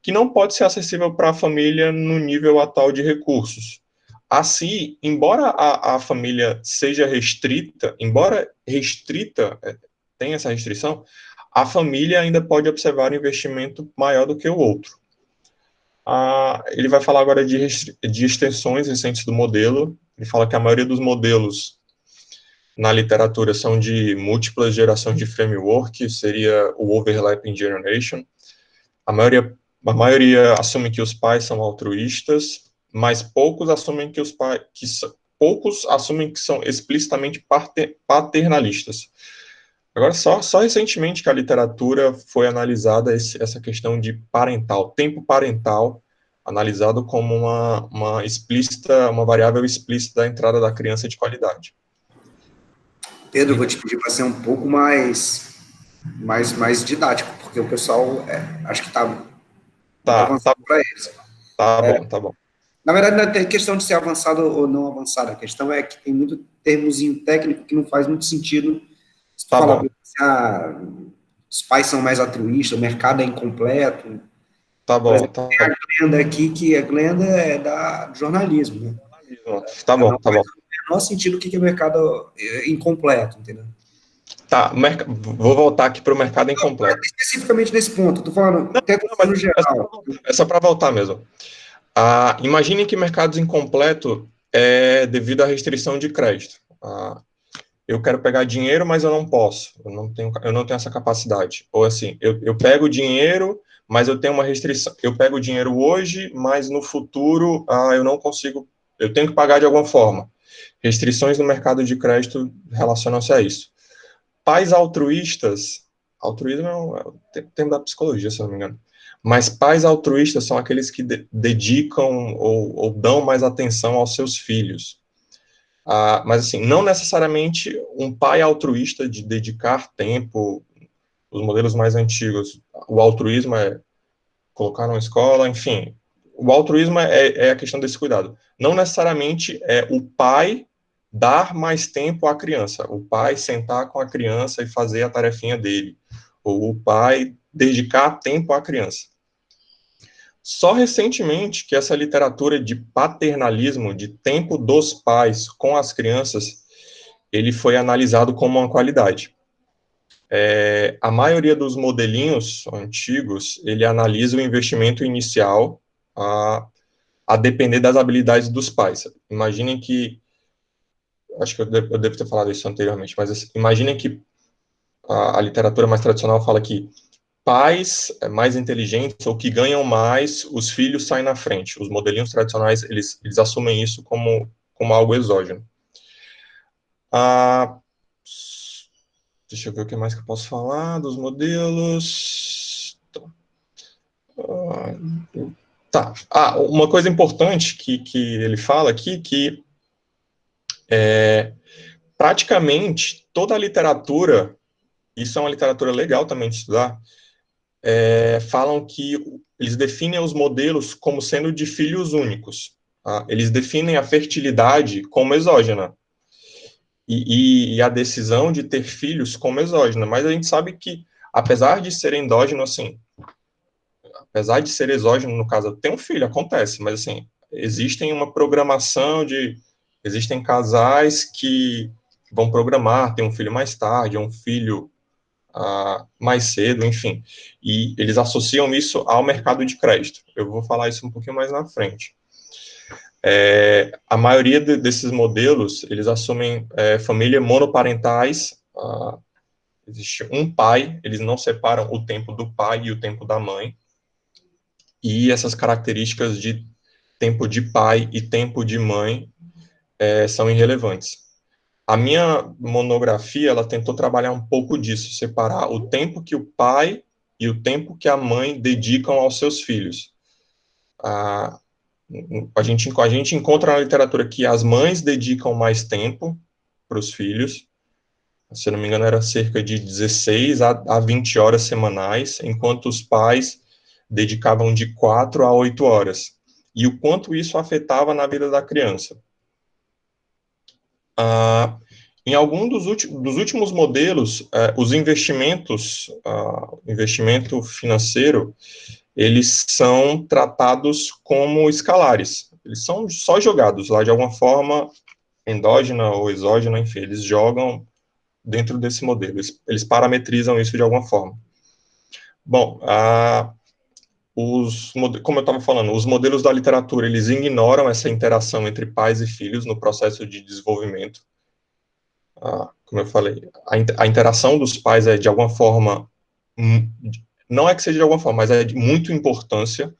que não pode ser acessível para a família no nível atual de recursos. Assim, embora a família seja restrita, tenha essa restrição, a família ainda pode observar um investimento maior do que o outro. Ele vai falar agora de extensões recentes do modelo. Ele fala que a maioria dos modelos na literatura são de múltiplas gerações de framework, seria o overlapping generation. A maioria assume que os pais são altruístas, mas poucos assumem que são explicitamente paternalistas. Agora, só recentemente que a literatura foi analisada essa questão de parental, tempo parental, analisado como uma variável explícita da entrada da criança de qualidade. Pedro, eu vou te pedir para ser um pouco mais didático, porque o pessoal acho que está muito avançado para eles. Tá bom. Na verdade, não é questão de ser avançado ou não avançado, a questão é que tem muito termozinho técnico que não faz muito sentido. Se tu falar assim, os pais são mais altruístas, o mercado é incompleto. Tá bom, exemplo, tem a Glenda aqui, que a Glenda é do jornalismo, né? Tá bom. Faz o menor sentido o que é mercado incompleto, entendeu? Tá, vou voltar aqui para o mercado incompleto. Especificamente nesse ponto, tô falando, no geral. É só para voltar mesmo. Imagine que mercados incompleto é devido à restrição de crédito. Eu quero pegar dinheiro, mas eu não posso. Eu não tenho essa capacidade. Ou assim, eu pego dinheiro, mas eu tenho uma restrição. Eu pego o dinheiro hoje, mas no futuro eu não consigo. Eu tenho que pagar de alguma forma. Restrições no mercado de crédito relacionam-se a isso. Pais altruístas, altruísmo é um termo da psicologia, se eu não me engano, mas pais altruístas são aqueles que dedicam ou dão mais atenção aos seus filhos. Mas, assim, não necessariamente um pai altruísta de dedicar tempo, os modelos mais antigos, o altruísmo é colocar numa escola, enfim, o altruísmo é a questão desse cuidado. Não necessariamente é o pai dar mais tempo à criança, o pai sentar com a criança e fazer a tarefinha dele, ou o pai dedicar tempo à criança. Só recentemente que essa literatura de paternalismo, de tempo dos pais com as crianças, ele foi analisado como uma qualidade. A maioria dos modelinhos antigos, ele analisa o investimento inicial a depender das habilidades dos pais. Imaginem que, acho que eu devo ter falado isso anteriormente, mas imaginem que a literatura mais tradicional fala que pais mais inteligentes ou que ganham mais, os filhos saem na frente. Os modelinhos tradicionais, eles assumem isso como algo exógeno. Deixa eu ver o que mais que eu posso falar dos modelos. Uma coisa importante que ele fala aqui, que praticamente toda a literatura, isso é uma literatura legal também de estudar, falam que eles definem os modelos como sendo de filhos únicos. Tá? Eles definem a fertilidade como exógena. E a decisão de ter filhos como exógena. Mas a gente sabe que, apesar de ser endógeno, assim, apesar de ser exógeno, no caso, ter um filho, acontece, mas, assim, existem uma programação existem casais que vão programar, ter um filho mais tarde, um filho mais cedo, enfim, e eles associam isso ao mercado de crédito. Eu vou falar isso um pouquinho mais na frente. A maioria desses modelos, eles assumem famílias monoparentais, existe um pai, eles não separam o tempo do pai e o tempo da mãe, e essas características de tempo de pai e tempo de mãe são irrelevantes. A minha monografia, ela tentou trabalhar um pouco disso, separar o tempo que o pai e o tempo que a mãe dedicam aos seus filhos. A gente encontra na literatura que as mães dedicam mais tempo para os filhos, se eu não me engano era cerca de 16 a 20 horas semanais, enquanto os pais dedicavam de 4 a 8 horas. E o quanto isso afetava na vida da criança. Em algum dos últimos modelos, os investimentos, investimento financeiro, eles são tratados como escalares. Eles são só jogados lá de alguma forma, endógena ou exógena, enfim, eles jogam dentro desse modelo. Eles parametrizam isso de alguma forma. Bom, como eu estava falando, os modelos da literatura, eles ignoram essa interação entre pais e filhos no processo de desenvolvimento. Como eu falei, a interação dos pais é de alguma forma, não é que seja de alguma forma, mas é de muita importância.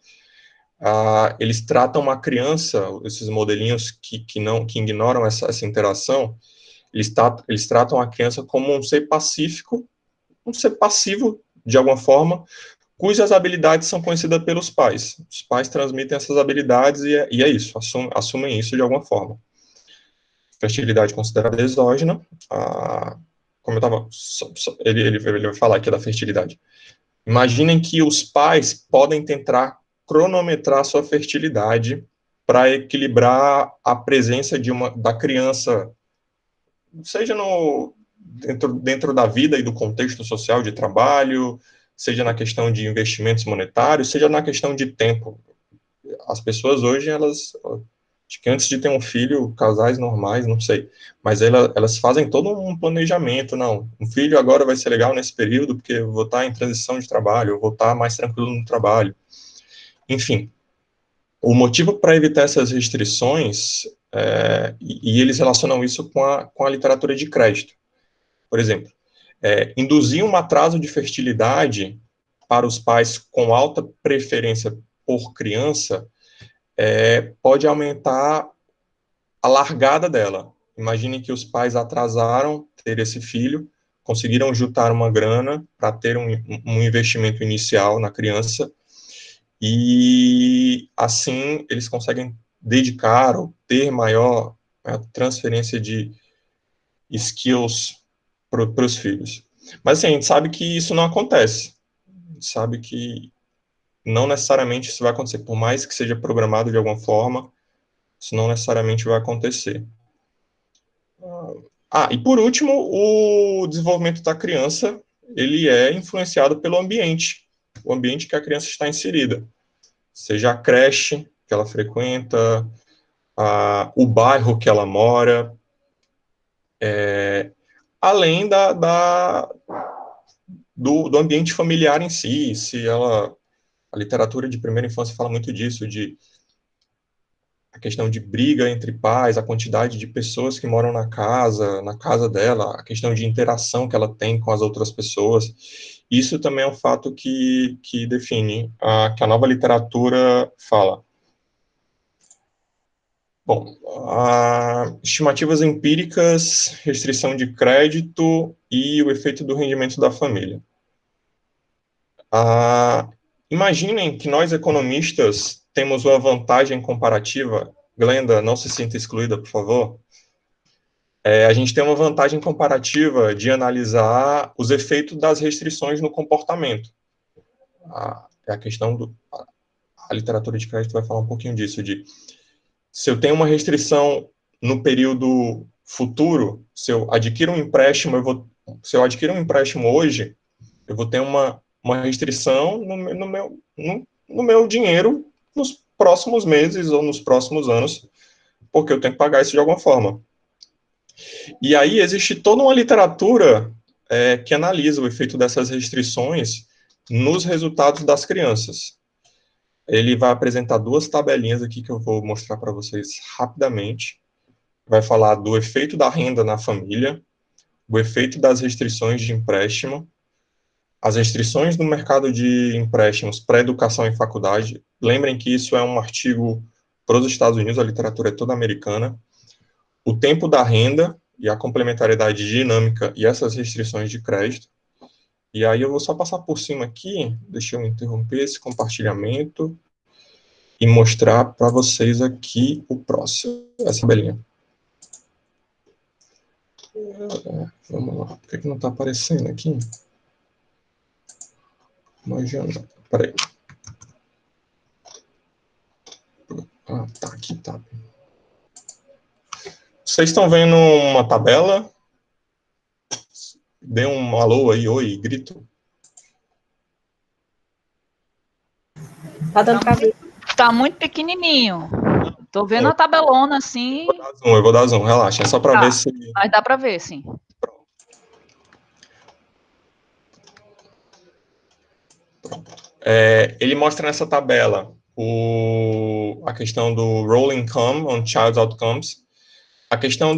Eles tratam uma criança, esses modelinhos que ignoram essa interação, Eles tratam a criança como um ser pacífico, um ser passivo, de alguma forma, cujas habilidades são conhecidas pelos pais. Os pais transmitem essas habilidades e é isso, assumem isso de alguma forma. Fertilidade considerada exógena, como eu estava, ele vai falar aqui da fertilidade. Imaginem que os pais podem tentar cronometrar sua fertilidade para equilibrar a presença da criança, seja dentro da vida e do contexto social de trabalho, seja na questão de investimentos monetários, seja na questão de tempo. As pessoas hoje, acho que antes de ter um filho, casais normais, não sei, mas elas fazem todo um planejamento. Não, um filho agora vai ser legal nesse período, porque eu vou estar em transição de trabalho, eu vou estar mais tranquilo no trabalho. Enfim, o motivo para evitar essas restrições, e eles relacionam isso com a literatura de crédito. Por exemplo, induzir um atraso de fertilidade para os pais com alta preferência por criança pode aumentar a largada dela. Imagine que os pais atrasaram ter esse filho, conseguiram juntar uma grana para ter um investimento inicial na criança, e assim eles conseguem dedicar ou ter maior transferência de skills para os filhos. Mas assim, a gente sabe que isso não acontece. A gente sabe que não necessariamente isso vai acontecer, por mais que seja programado de alguma forma, isso não necessariamente vai acontecer. E por último, o desenvolvimento da criança, ele é influenciado pelo ambiente, o ambiente que a criança está inserida, seja a creche que ela frequenta, o bairro que ela mora, além do ambiente familiar em si. A literatura de primeira infância fala muito disso, a questão de briga entre pais, a quantidade de pessoas que moram na casa dela, a questão de interação que ela tem com as outras pessoas. Isso também é um fato que define, que a nova literatura fala. Bom, estimativas empíricas, restrição de crédito e o efeito do rendimento da família. Imaginem que nós, economistas, temos uma vantagem comparativa. Glenda, não se sinta excluída, por favor. A gente tem uma vantagem comparativa de analisar os efeitos das restrições no comportamento. A questão a literatura de crédito vai falar um pouquinho disso, se eu tenho uma restrição no período futuro, se eu adquiro um empréstimo hoje, eu vou ter uma restrição no meu dinheiro nos próximos meses ou nos próximos anos, porque eu tenho que pagar isso de alguma forma. E aí existe toda uma literatura que analisa o efeito dessas restrições nos resultados das crianças. Ele vai apresentar duas tabelinhas aqui que eu vou mostrar para vocês rapidamente. Vai falar do efeito da renda na família, o efeito das restrições de empréstimo, as restrições no mercado de empréstimos para educação em faculdade. Lembrem que isso é um artigo para os Estados Unidos, a literatura é toda americana. O tempo da renda e a complementariedade dinâmica e essas restrições de crédito. E aí eu vou só passar por cima aqui, deixa eu interromper esse compartilhamento e mostrar para vocês aqui o próximo, essa tabelinha. Vamos lá, por que não está aparecendo aqui? Imagina, peraí. Tá, aqui tá. Vocês estão vendo uma tabela? Dê um alô aí, oi, grito. Tá dando pra ver. Tá muito pequenininho. Tô vendo a tabelona assim. Eu vou dar zoom, relaxa. É só para ver se... Mas dá para ver, sim. Ele mostra nessa tabela a questão do Rolling Income on Child Outcomes, a questão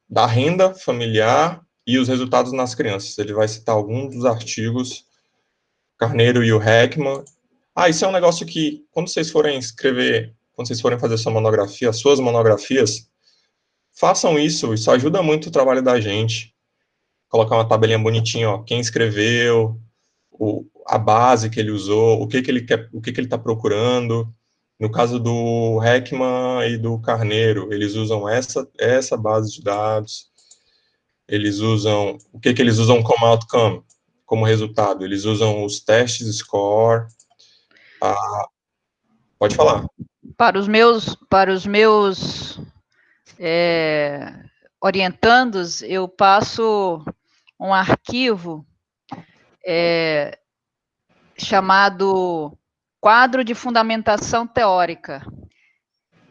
da renda familiar e os resultados nas crianças. Ele vai citar alguns dos artigos, Carneiro e o Heckman. Isso é um negócio que, quando vocês forem escrever, quando vocês forem fazer sua monografia, suas monografias, façam isso ajuda muito o trabalho da gente. Colocar uma tabelinha bonitinha, ó, quem escreveu, a base que ele usou, o que ele quer, o que ele está procurando. No caso do Heckman e do Carneiro, eles usam essa base de dados. Eles usam, o que eles usam como outcome, como resultado? Eles usam os testes score. Pode falar. Para os meus orientandos, eu passo um arquivo chamado Quadro de Fundamentação Teórica.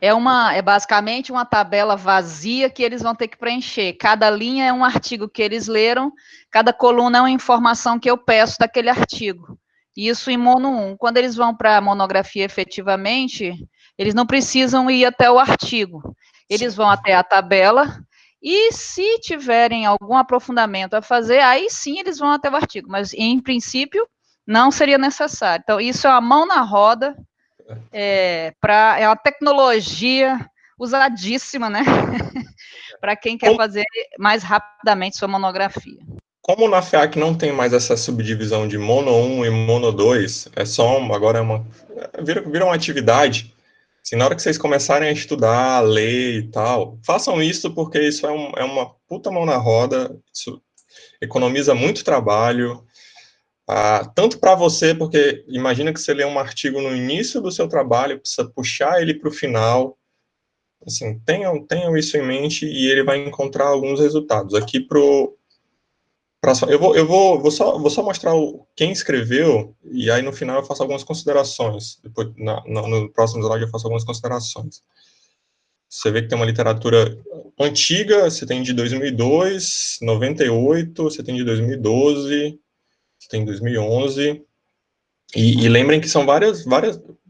É basicamente uma tabela vazia que eles vão ter que preencher. Cada linha é um artigo que eles leram, cada coluna é uma informação que eu peço daquele artigo. Isso em Mono 1. Quando eles vão para a monografia efetivamente, eles não precisam ir até o artigo. Eles vão até a tabela e, se tiverem algum aprofundamento a fazer, aí sim eles vão até o artigo. Mas, em princípio, não seria necessário. Então, isso é uma mão na roda, é uma tecnologia usadíssima, né? Para quem quer fazer mais rapidamente sua monografia. Como na FEAC não tem mais essa subdivisão de Mono 1 e Mono 2, agora vira uma atividade. Assim, na hora que vocês começarem a estudar, a ler e tal, façam isso, porque isso é uma puta mão na roda, isso economiza muito trabalho, tanto para você, porque imagina que você lê um artigo no início do seu trabalho, precisa puxar ele para o final. Assim, tenham isso em mente e ele vai encontrar alguns resultados. Aqui eu vou só mostrar quem escreveu, e aí no final eu faço algumas considerações. Depois, no próximo slide eu faço algumas considerações. Você vê que tem uma literatura antiga, você tem de 2002, 98, você tem de 2012, você tem 2011, e lembrem que são várias...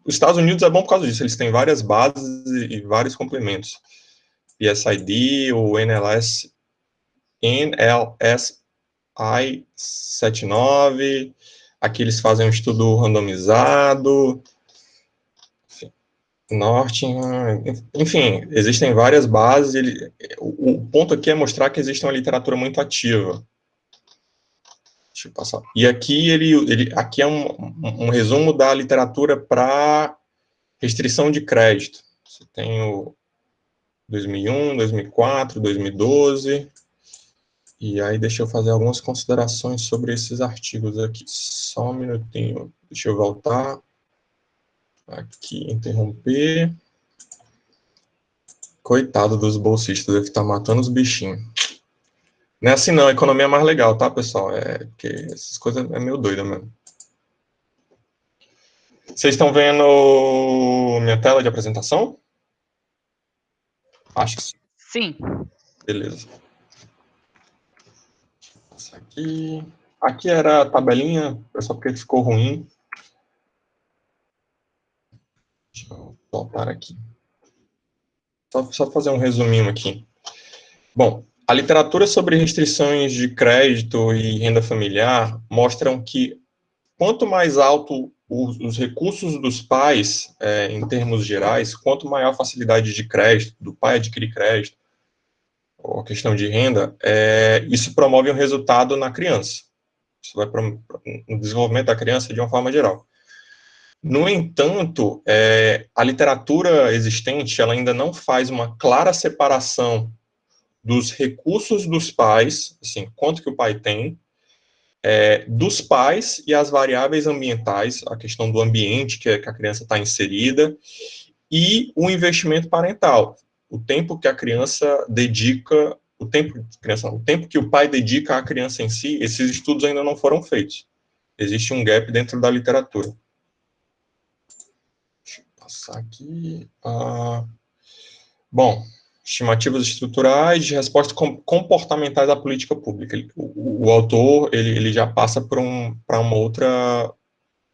Os Estados Unidos é bom por causa disso, eles têm várias bases e vários complementos. PSID, o NLS I79, aqui eles fazem um estudo randomizado, enfim, existem várias bases, o ponto aqui é mostrar que existe uma literatura muito ativa. Deixa eu passar. E aqui, aqui é um resumo da literatura para restrição de crédito. Você tem o 2001, 2004, 2012... E aí, deixa eu fazer algumas considerações sobre esses artigos aqui. Só um minutinho. Deixa eu voltar. Aqui, interromper. Coitado dos bolsistas, deve estar matando os bichinhos. Não é assim não, a economia é mais legal, tá, pessoal? Porque essas coisas é meio doida mesmo. Vocês estão vendo minha tela de apresentação? Acho que sim. Sim. Beleza. Aqui era a tabelinha, só porque ficou ruim. Deixa eu voltar aqui. Só fazer um resuminho aqui. Bom, a literatura sobre restrições de crédito e renda familiar mostram que quanto mais alto os recursos dos pais, em termos gerais, quanto maior a facilidade de crédito, do pai adquirir crédito, ou a questão de renda, isso promove um resultado na criança. Isso vai no desenvolvimento da criança de uma forma geral. No entanto, a literatura existente, ela ainda não faz uma clara separação dos recursos dos pais, assim, quanto que o pai tem, dos pais e as variáveis ambientais, a questão do ambiente que a criança está inserida, e o investimento parental, o tempo que a criança dedica, o tempo que o pai dedica à criança em si, esses estudos ainda não foram feitos. Existe um gap dentro da literatura. Deixa eu passar aqui. Bom, estimativas estruturais de respostas comportamentais à política pública. O autor, ele já passa para um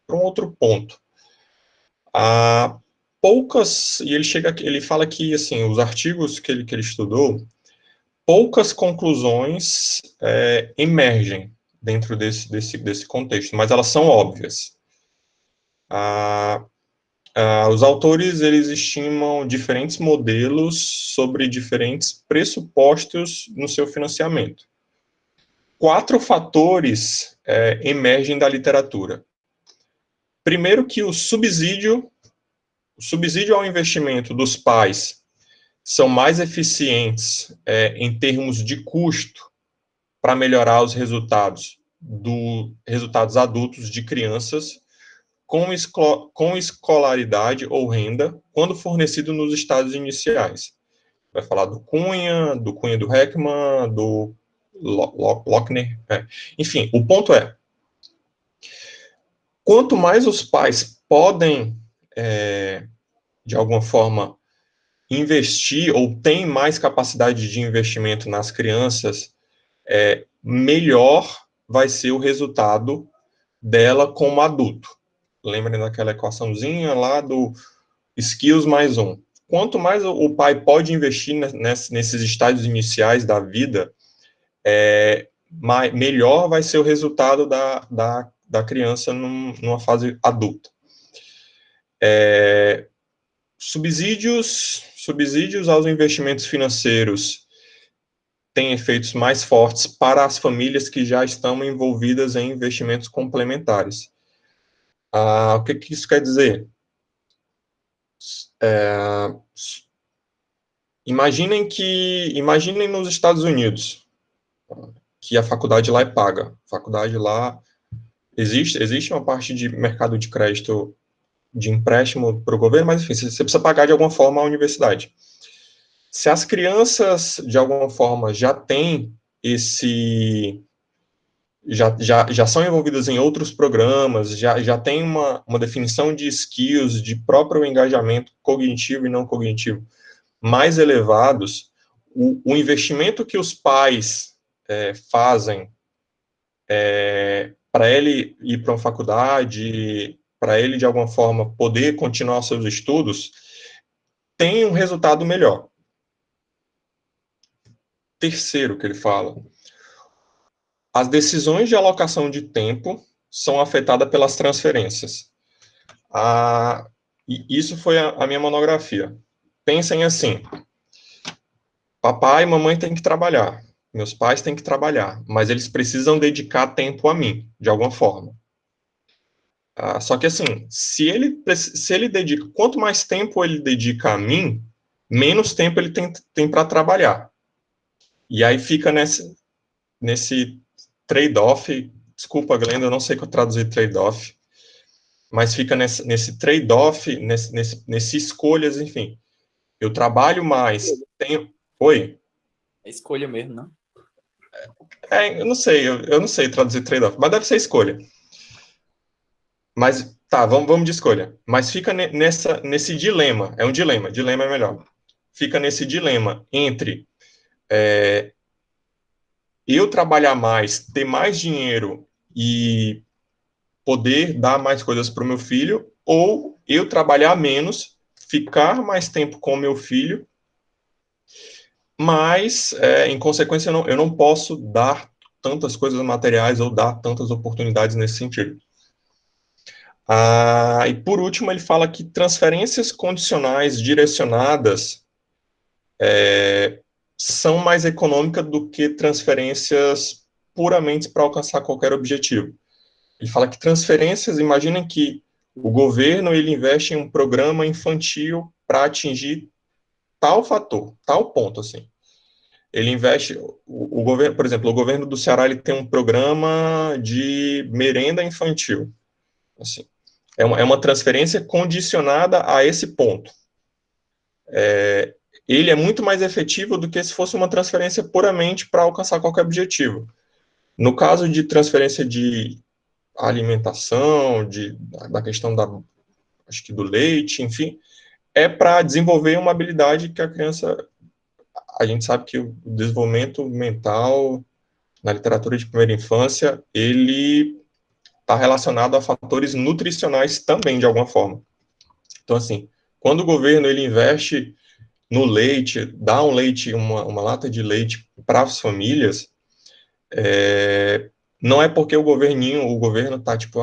outro ponto. E ele fala que, assim, os artigos que ele estudou, poucas conclusões emergem dentro desse contexto, mas elas são óbvias. Os autores, eles estimam diferentes modelos sobre diferentes pressupostos no seu financiamento. 4 fatores emergem da literatura. Primeiro que o subsídio ao investimento dos pais são mais eficientes em termos de custo para melhorar os resultados adultos de crianças com escolaridade ou renda, quando fornecido nos estágios iniciais. Vai falar do Cunha do Heckman, do Lochner. Enfim, o ponto é, quanto mais os pais podem, de alguma forma, investir ou têm mais capacidade de investimento nas crianças, melhor vai ser o resultado dela como adulto. Lembrem daquela equaçãozinha lá do skills mais 1. Quanto mais o pai pode investir nesses estágios iniciais da vida, melhor vai ser o resultado da criança numa fase adulta. Subsídios aos investimentos financeiros têm efeitos mais fortes para as famílias que já estão envolvidas em investimentos complementares. O que isso quer dizer? Imaginem nos Estados Unidos, que a faculdade lá é paga. A faculdade lá, existe uma parte de mercado de crédito, de empréstimo para o governo, mas, enfim, você precisa pagar de alguma forma a universidade. Se as crianças, de alguma forma, já têm já são envolvidas em outros programas, já tem uma definição de skills, de próprio engajamento cognitivo e não cognitivo mais elevados, o investimento que os pais fazem para ele ir para uma faculdade, para ele, de alguma forma, poder continuar seus estudos, tem um resultado melhor. Terceiro que ele fala, as decisões de alocação de tempo são afetadas pelas transferências. E isso foi a minha monografia. Pensem assim, papai e mamãe têm que trabalhar, meus pais têm que trabalhar, mas eles precisam dedicar tempo a mim, de alguma forma. Só que assim, se ele dedica, quanto mais tempo ele dedica a mim, menos tempo ele tem para trabalhar. E aí fica nesse trade-off, desculpa, Glenda, eu não sei traduzir trade-off, mas fica nesse trade-off, nesse escolhas, enfim. Eu trabalho mais, tenho... Oi? É escolha mesmo, não? Eu não sei traduzir trade-off, mas deve ser escolha. Mas, tá, vamos de escolha. Mas fica nesse dilema, é um dilema é melhor. Fica nesse dilema entre eu trabalhar mais, ter mais dinheiro e poder dar mais coisas para o meu filho, ou eu trabalhar menos, ficar mais tempo com o meu filho, mas, em consequência, eu não posso dar tantas coisas materiais ou dar tantas oportunidades nesse sentido. E, por último, ele fala que transferências condicionais direcionadas são mais econômicas do que transferências puramente para alcançar qualquer objetivo. Ele fala que transferências, imaginem que o governo ele investe em um programa infantil para atingir tal fator, tal ponto, assim. Ele investe, o governo, por exemplo, o governo do Ceará ele tem um programa de merenda infantil, assim. É uma transferência condicionada a esse ponto. Ele é muito mais efetivo do que se fosse uma transferência puramente para alcançar qualquer objetivo. No caso de transferência de alimentação, da questão acho que do leite, enfim, é para desenvolver uma habilidade que a criança, a gente sabe que o desenvolvimento mental na literatura de primeira infância, ele está relacionado a fatores nutricionais também, de alguma forma. Então, assim, quando o governo ele investe no leite, dá um leite, uma lata de leite para as famílias, não é porque o governo está tipo,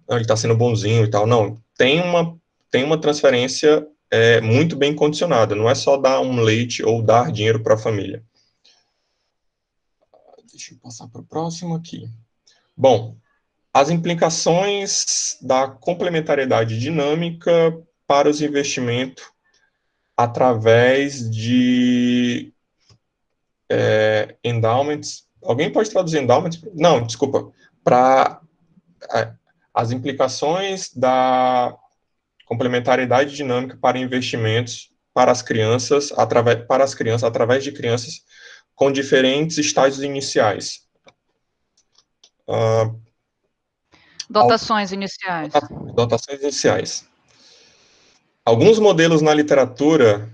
ele está sendo bonzinho e tal, não. Tem tem uma transferência muito bem condicionada, não é só dar um leite ou dar dinheiro para a família. Deixa eu passar para o próximo aqui. Bom, as implicações da complementariedade dinâmica para os investimentos através de endowments. Alguém pode traduzir endowments? Não, desculpa. Para as implicações da complementariedade dinâmica para investimentos para as crianças, através de crianças com diferentes estágios iniciais. Dotações iniciais. Dotações iniciais. Alguns modelos na literatura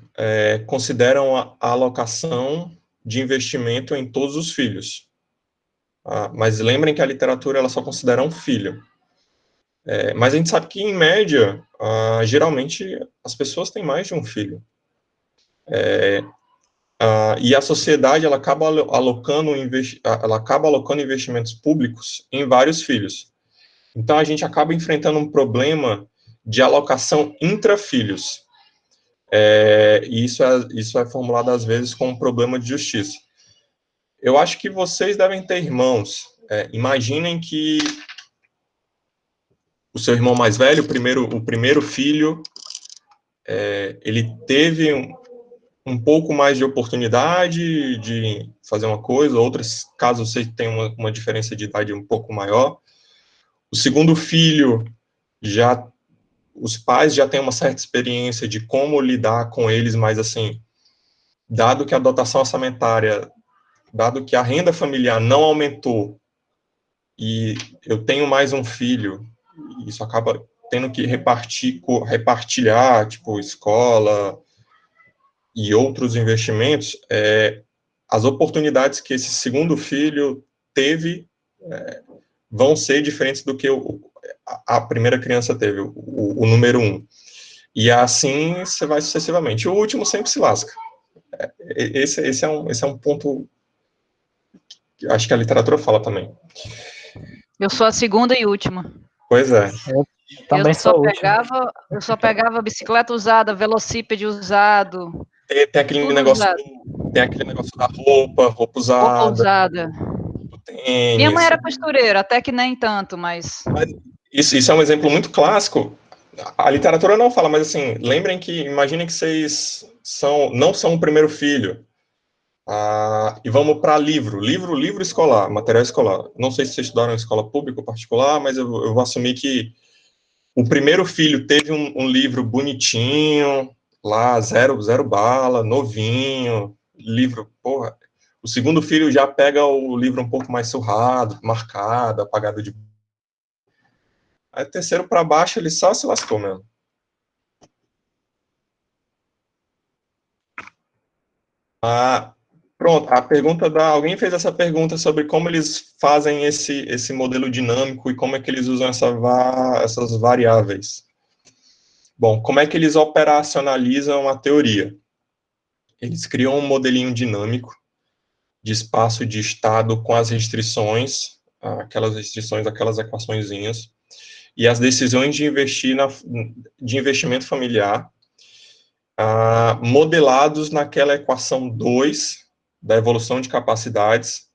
consideram a alocação de investimento em todos os filhos. Mas lembrem que a literatura ela só considera um filho. Mas a gente sabe que, em média, geralmente, as pessoas têm mais de um filho. E a sociedade ela acaba alocando investimentos públicos em vários filhos. Então, a gente acaba enfrentando um problema de alocação intra-filhos. E isso é formulado, às vezes, como um problema de justiça. Eu acho que vocês devem ter irmãos. Imaginem que o seu irmão mais velho, o primeiro filho, ele teve um pouco mais de oportunidade de fazer uma coisa, outras, caso você tenha uma diferença de idade um pouco maior. O segundo filho, os pais já têm uma certa experiência de como lidar com eles, mas assim, dado que a dotação orçamentária, dado que a renda familiar não aumentou, e eu tenho mais um filho, isso acaba tendo que repartilhar, tipo, escola e outros investimentos, as oportunidades que esse segundo filho teve vão ser diferentes do que a primeira criança teve, o número 1. E assim você vai sucessivamente. O último sempre se lasca. Esse é um ponto que acho que a literatura fala também. Eu sou a segunda e última. Pois é. Também Eu só pegava bicicleta usada, velocípede usado. Tem aquele negócio da roupa usada. Roupa usada. Tênis. Minha mãe era costureira, até que nem tanto, mas isso é um exemplo muito clássico. A literatura não fala, mas assim, lembrem que, imaginem que vocês não são o primeiro filho. E vamos para livro escolar, material escolar. Não sei se vocês estudaram em escola pública ou particular, mas eu vou assumir que o primeiro filho teve um livro bonitinho, lá, zero bala, novinho, livro, porra. O segundo filho já pega o livro um pouco mais surrado, marcado, apagado de... Aí o terceiro para baixo, ele só se lascou mesmo. Pronto, alguém fez essa pergunta sobre como eles fazem esse modelo dinâmico e como é que eles usam essas variáveis. Bom, como é que eles operacionalizam a teoria? Eles criam um modelinho dinâmico de espaço de estado com as restrições, aquelas equaçõezinhas, e as decisões de investimento familiar, modelados naquela equação 2 da evolução de capacidades,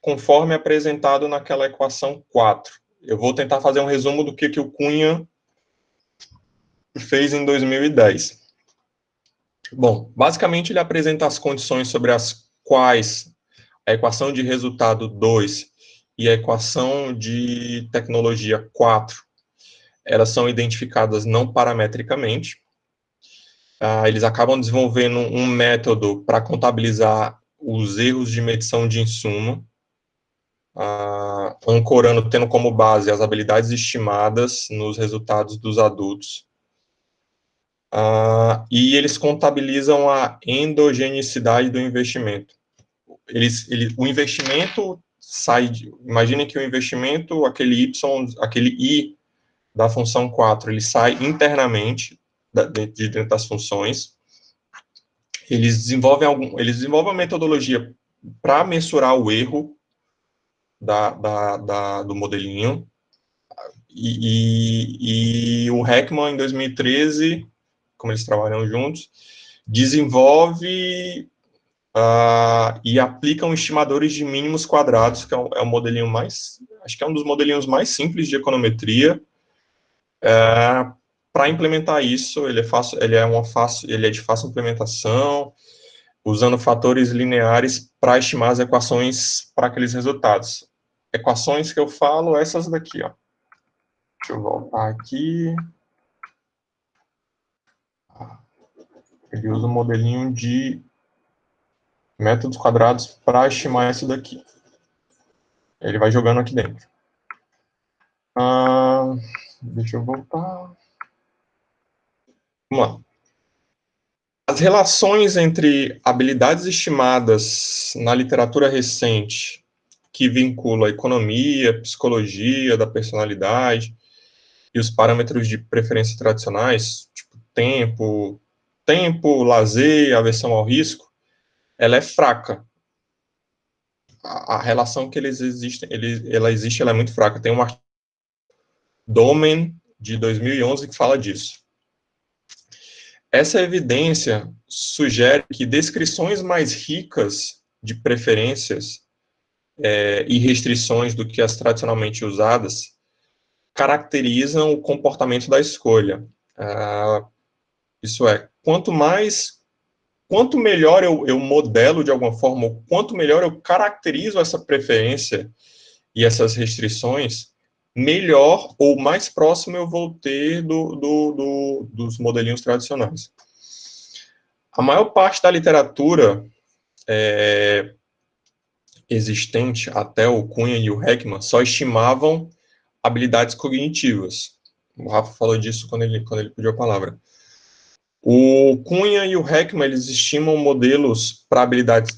conforme apresentado naquela equação 4. Eu vou tentar fazer um resumo do que o Cunha fez em 2010. Bom, basicamente ele apresenta as condições sobre as quais a equação de resultado 2 e a equação de tecnologia 4, elas são identificadas não parametricamente. Eles acabam desenvolvendo um método para contabilizar os erros de medição de insumo, tendo como base as habilidades estimadas nos resultados dos adultos. E eles contabilizam a endogenicidade do investimento. O investimento sai... Imaginem que o investimento, aquele I da função 4, ele sai internamente de dentro das funções. Eles desenvolvem uma metodologia para mensurar o erro do modelinho, e o Heckman, em 2013, como eles trabalham juntos, desenvolve e aplicam estimadores de mínimos quadrados, que é o modelinho mais, acho que é um dos modelinhos mais simples de econometria. Para implementar isso, ele é de fácil implementação, usando fatores lineares para estimar as equações para aqueles resultados. Equações que eu falo, essas daqui, ó. Deixa eu voltar aqui. Ele usa um modelinho de métodos quadrados para estimar isso daqui. Ele vai jogando aqui dentro. Deixa eu voltar. Vamos lá. As relações entre habilidades estimadas na literatura recente, que vincula a economia, psicologia da personalidade e os parâmetros de preferência tradicionais, tipo tempo, lazer, aversão ao risco, ela é fraca. A relação que ela existe, ela é muito fraca. Tem um artigo Domen, de 2011, que fala disso. Essa evidência sugere que descrições mais ricas de preferências e restrições do que as tradicionalmente usadas caracterizam o comportamento da escolha. Isso é, quanto melhor eu modelo de alguma forma, ou quanto melhor eu caracterizo essa preferência e essas restrições, melhor ou mais próximo eu vou ter dos modelinhos tradicionais. A maior parte da literatura existente, até o Cunha e o Heckman, só estimavam habilidades cognitivas. O Rafa falou disso quando ele pediu a palavra. O Cunha e o Heckman, eles estimam modelos para habilidades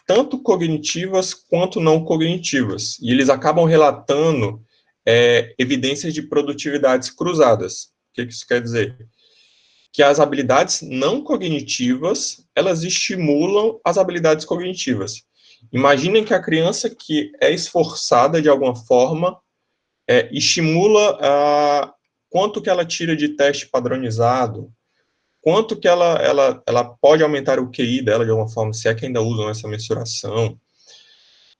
tanto cognitivas quanto não cognitivas, e eles acabam relatando evidências de produtividades cruzadas. O que isso quer dizer? Que as habilidades não cognitivas, elas estimulam as habilidades cognitivas. Imaginem que a criança que é esforçada de alguma forma estimula quanto que ela tira de teste padronizado, quanto que ela pode aumentar o QI dela de alguma forma, se é que ainda usam essa mensuração,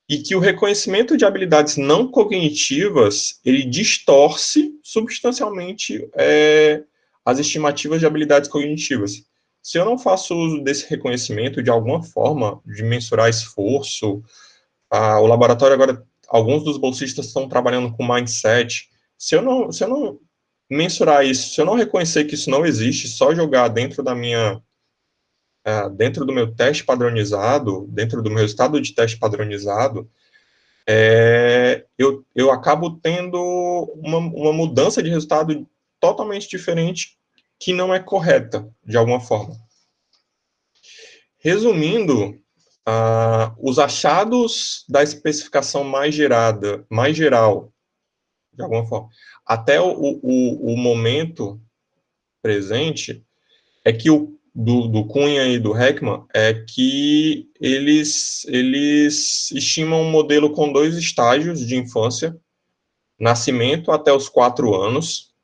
e que o reconhecimento de habilidades não cognitivas, ele distorce substancialmente as estimativas de habilidades cognitivas. Se eu não faço uso desse reconhecimento de alguma forma, de mensurar esforço, o laboratório agora, alguns dos bolsistas estão trabalhando com mindset, se eu não mensurar isso, se eu não reconhecer que isso não existe, só jogar dentro dentro do meu teste padronizado, dentro do meu estado de teste padronizado, eu acabo tendo uma mudança de resultado totalmente diferente, que não é correta, de alguma forma. Resumindo, os achados da especificação mais geral, de alguma forma, até o momento presente, é que do Cunha e do Heckman, é que eles estimam um modelo com 2 estágios de infância, nascimento até os 4 anos,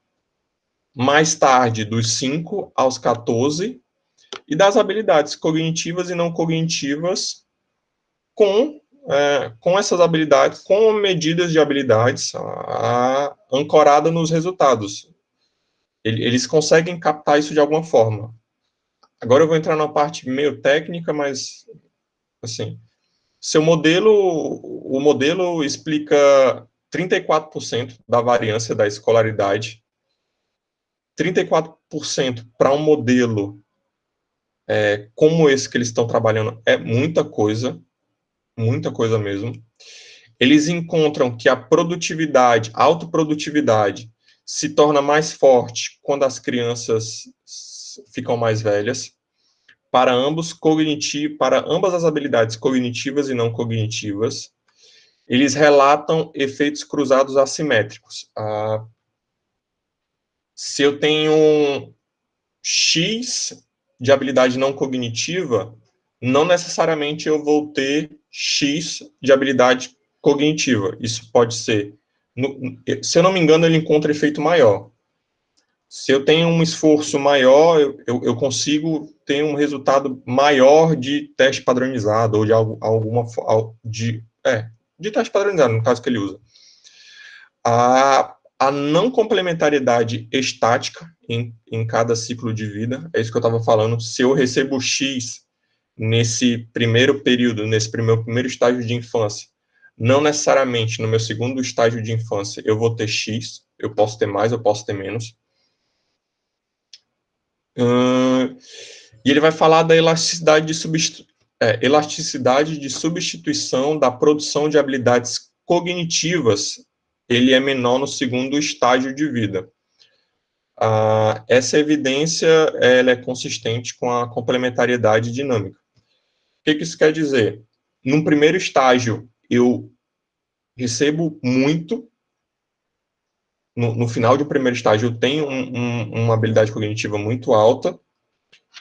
mais tarde dos 5 aos 14, e das habilidades cognitivas e não cognitivas com essas habilidades, com medidas de habilidades ancorada nos resultados. Eles conseguem captar isso de alguma forma. Agora eu vou entrar numa parte meio técnica, mas, assim, o modelo explica 34% da variância da escolaridade. 34% para um modelo como esse que eles estão trabalhando é muita coisa mesmo. Eles encontram que a autoprodutividade, se torna mais forte quando as crianças ficam mais velhas, para ambas as habilidades cognitivas e não cognitivas. Eles relatam efeitos cruzados assimétricos. Se eu tenho X de habilidade não cognitiva, não necessariamente eu vou ter X de habilidade cognitiva. Isso pode ser Se eu não me engano, ele encontra efeito maior. Se eu tenho um esforço maior, eu consigo ter um resultado maior de teste padronizado, ou de de teste padronizado, no caso que ele usa. A não complementariedade estática em cada ciclo de vida, é isso que eu estava falando. Se eu recebo X nesse primeiro período, nesse primeiro estágio de infância, não necessariamente no meu segundo estágio de infância eu vou ter X, eu posso ter mais, eu posso ter menos. E ele vai falar da elasticidade de substituição da produção de habilidades cognitivas, ele é menor no segundo estágio de vida. Essa evidência ela é consistente com a complementariedade dinâmica. O que isso quer dizer? Num primeiro estágio, eu recebo muito. No final de um primeiro estágio, eu tenho uma habilidade cognitiva muito alta.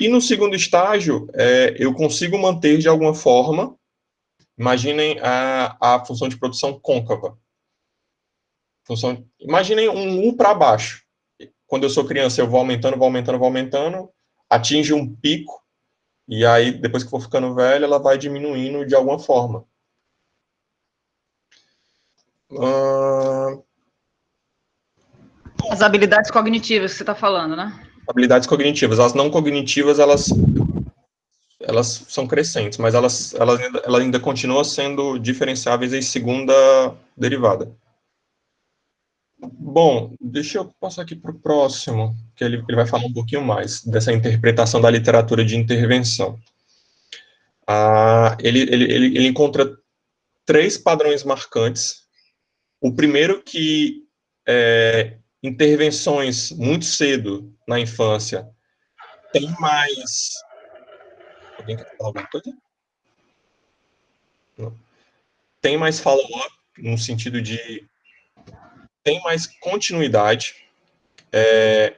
E no segundo estágio, eu consigo manter de alguma forma. Imaginem a função de produção côncava. Imaginem um U para baixo. Quando eu sou criança, eu vou aumentando, atinge um pico, e aí, depois que for ficando velho, ela vai diminuindo de alguma forma. As habilidades cognitivas que você está falando, né? Habilidades cognitivas. As não cognitivas, elas são crescentes, mas elas ainda continuam sendo diferenciáveis em segunda derivada. Bom, deixa eu passar aqui para o próximo, que ele vai falar um pouquinho mais dessa interpretação da literatura de intervenção. Ele encontra 3 padrões marcantes. O primeiro que intervenções muito cedo na infância tem mais... Alguém quer falar alguma coisa? Não. Tem mais follow-up, no sentido de tem mais continuidade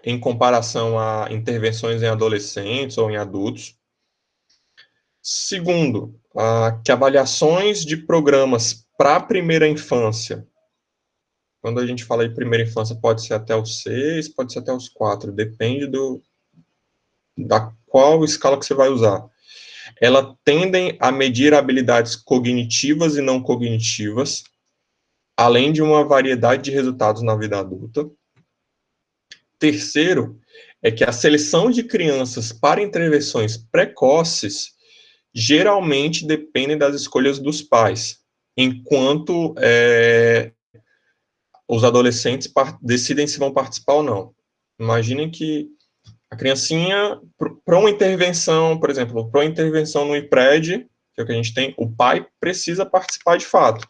em comparação a intervenções em adolescentes ou em adultos. Segundo, que avaliações de programas para a primeira infância, quando a gente fala de primeira infância, pode ser até os 6, pode ser até os 4, depende da qual escala que você vai usar. Elas tendem a medir habilidades cognitivas e não cognitivas, além de uma variedade de resultados na vida adulta. Terceiro, é que a seleção de crianças para intervenções precoces geralmente depende das escolhas dos pais, enquanto os adolescentes decidem se vão participar ou não. Imaginem que a criancinha, para uma intervenção, por exemplo, para uma intervenção no IPRED, que é o que a gente tem, o pai precisa participar de fato.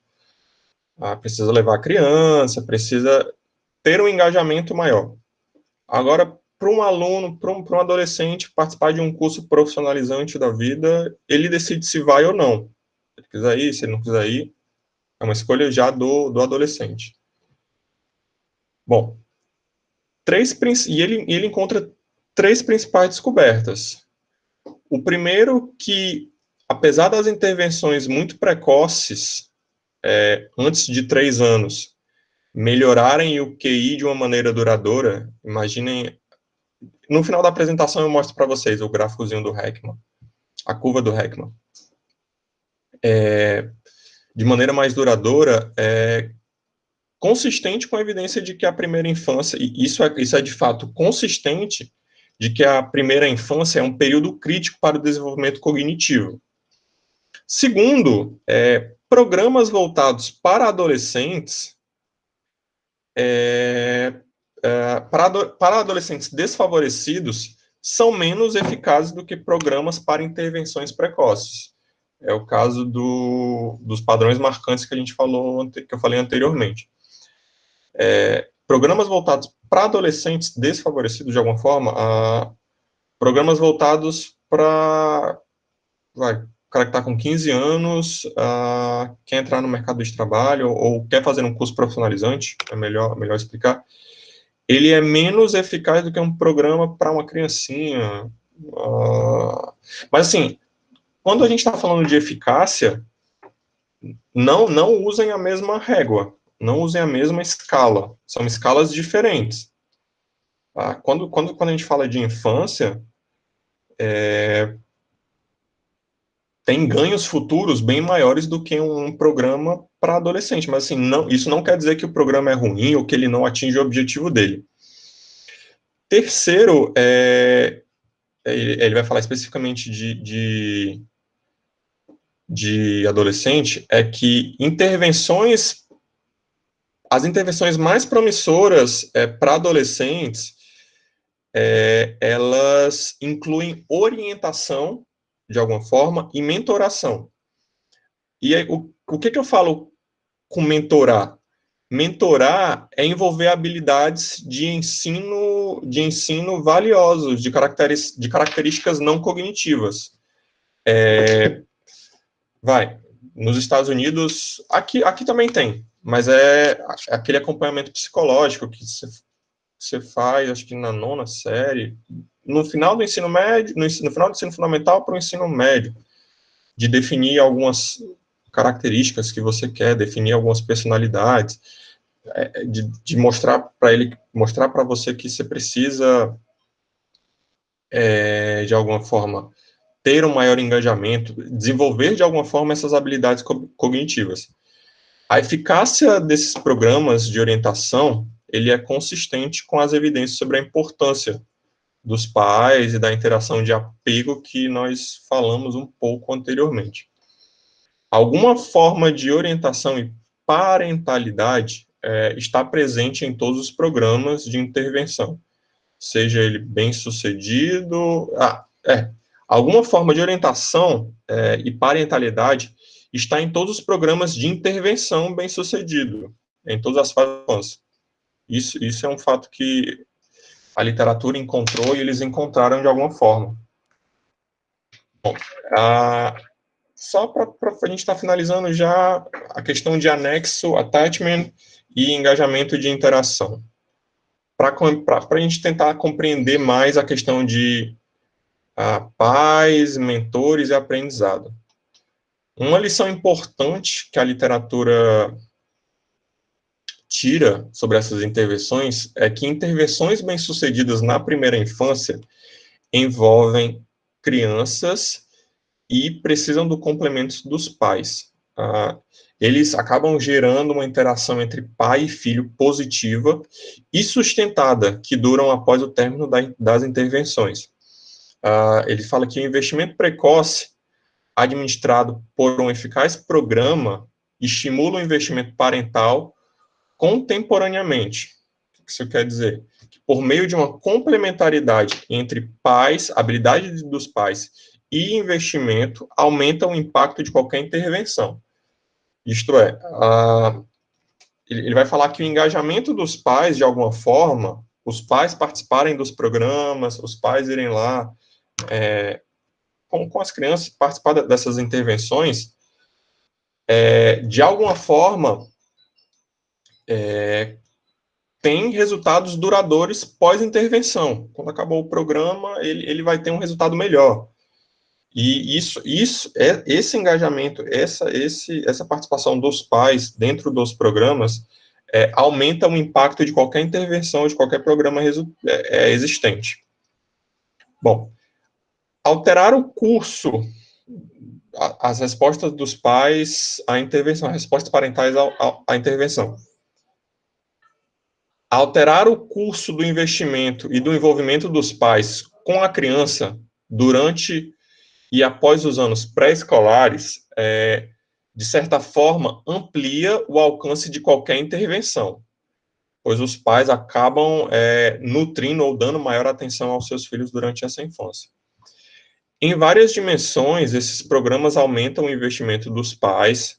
Precisa levar a criança, precisa ter um engajamento maior. Agora, para um aluno, para um adolescente participar de um curso profissionalizante da vida, ele decide se vai ou não. Se ele quiser ir, se ele não quiser ir, é uma escolha já do adolescente. Bom, ele encontra 3 principais descobertas. O primeiro que, apesar das intervenções muito precoces, antes de 3 anos, melhorarem o QI de uma maneira duradoura, imaginem, no final da apresentação eu mostro para vocês o gráficozinho do Heckman, a curva do Heckman. De maneira mais duradoura, consistente com a evidência de que a primeira infância, e isso é de fato consistente, de que a primeira infância é um período crítico para o desenvolvimento cognitivo. Segundo, programas voltados para adolescentes, para adolescentes desfavorecidos, são menos eficazes do que programas para intervenções precoces. É o caso dos padrões marcantes que eu falei anteriormente. Programas voltados para adolescentes desfavorecidos de alguma forma, programas voltados para o cara que está com 15 anos, quer entrar no mercado de trabalho ou quer fazer um curso profissionalizante, é melhor explicar, ele é menos eficaz do que um programa para uma criancinha. Mas, assim, quando a gente está falando de eficácia, não usem a mesma régua. não usem a mesma escala, são escalas diferentes. Tá? Quando a gente fala de infância, tem ganhos futuros bem maiores do que um programa para adolescente, mas assim, isso não quer dizer que o programa é ruim ou que ele não atinge o objetivo dele. Terceiro, ele vai falar especificamente de adolescente, é que as intervenções mais promissoras para adolescentes, elas incluem orientação, de alguma forma, e mentoração. E aí, o que eu falo com mentorar? Mentorar é envolver habilidades de ensino valiosos, de características não cognitivas. Nos Estados Unidos, aqui também tem, mas é aquele acompanhamento psicológico que você faz, acho que na 9ª série, no final do ensino médio, no final do ensino fundamental para o ensino médio, de definir algumas características que você quer, definir algumas personalidades, de mostrar para você que você precisa, de alguma forma, ter um maior engajamento, desenvolver de alguma forma essas habilidades cognitivas. A eficácia desses programas de orientação, ele é consistente com as evidências sobre a importância dos pais e da interação de apego que nós falamos um pouco anteriormente. Alguma forma de orientação e parentalidade está presente em todos os programas de intervenção, seja ele bem-sucedido. Alguma forma de orientação e parentalidade está em todos os programas de intervenção bem-sucedido, em todas as fases. Isso é um fato que a literatura encontrou e eles encontraram de alguma forma. Bom, só para a gente estar finalizando já a questão de anexo, attachment e engajamento de interação. Para a gente tentar compreender mais a questão de pais, mentores e aprendizado. Uma lição importante que a literatura tira sobre essas intervenções é que intervenções bem-sucedidas na primeira infância envolvem crianças e precisam do complemento dos pais. Eles acabam gerando uma interação entre pai e filho positiva e sustentada, que duram após o término das intervenções. Ele fala que o investimento precoce, administrado por um eficaz programa, estimula o investimento parental contemporaneamente. O que isso quer dizer? Que por meio de uma complementaridade entre pais, habilidade dos pais e investimento, aumenta o impacto de qualquer intervenção. Isto é, ele vai falar que o engajamento dos pais, de alguma forma, os pais participarem dos programas, os pais irem lá com as crianças, participar dessas intervenções, de alguma forma, tem resultados duradouros pós-intervenção. Quando acabou o programa, ele vai ter um resultado melhor. E esse engajamento, essa participação dos pais dentro dos programas, aumenta o impacto de qualquer intervenção, de qualquer programa existente. Bom, alterar o curso, as respostas dos pais à intervenção, as respostas parentais à intervenção. Alterar o curso do investimento e do envolvimento dos pais com a criança durante e após os anos pré-escolares, de certa forma, amplia o alcance de qualquer intervenção, pois os pais acabam nutrindo ou dando maior atenção aos seus filhos durante essa infância. Em várias dimensões, esses programas aumentam o investimento dos pais,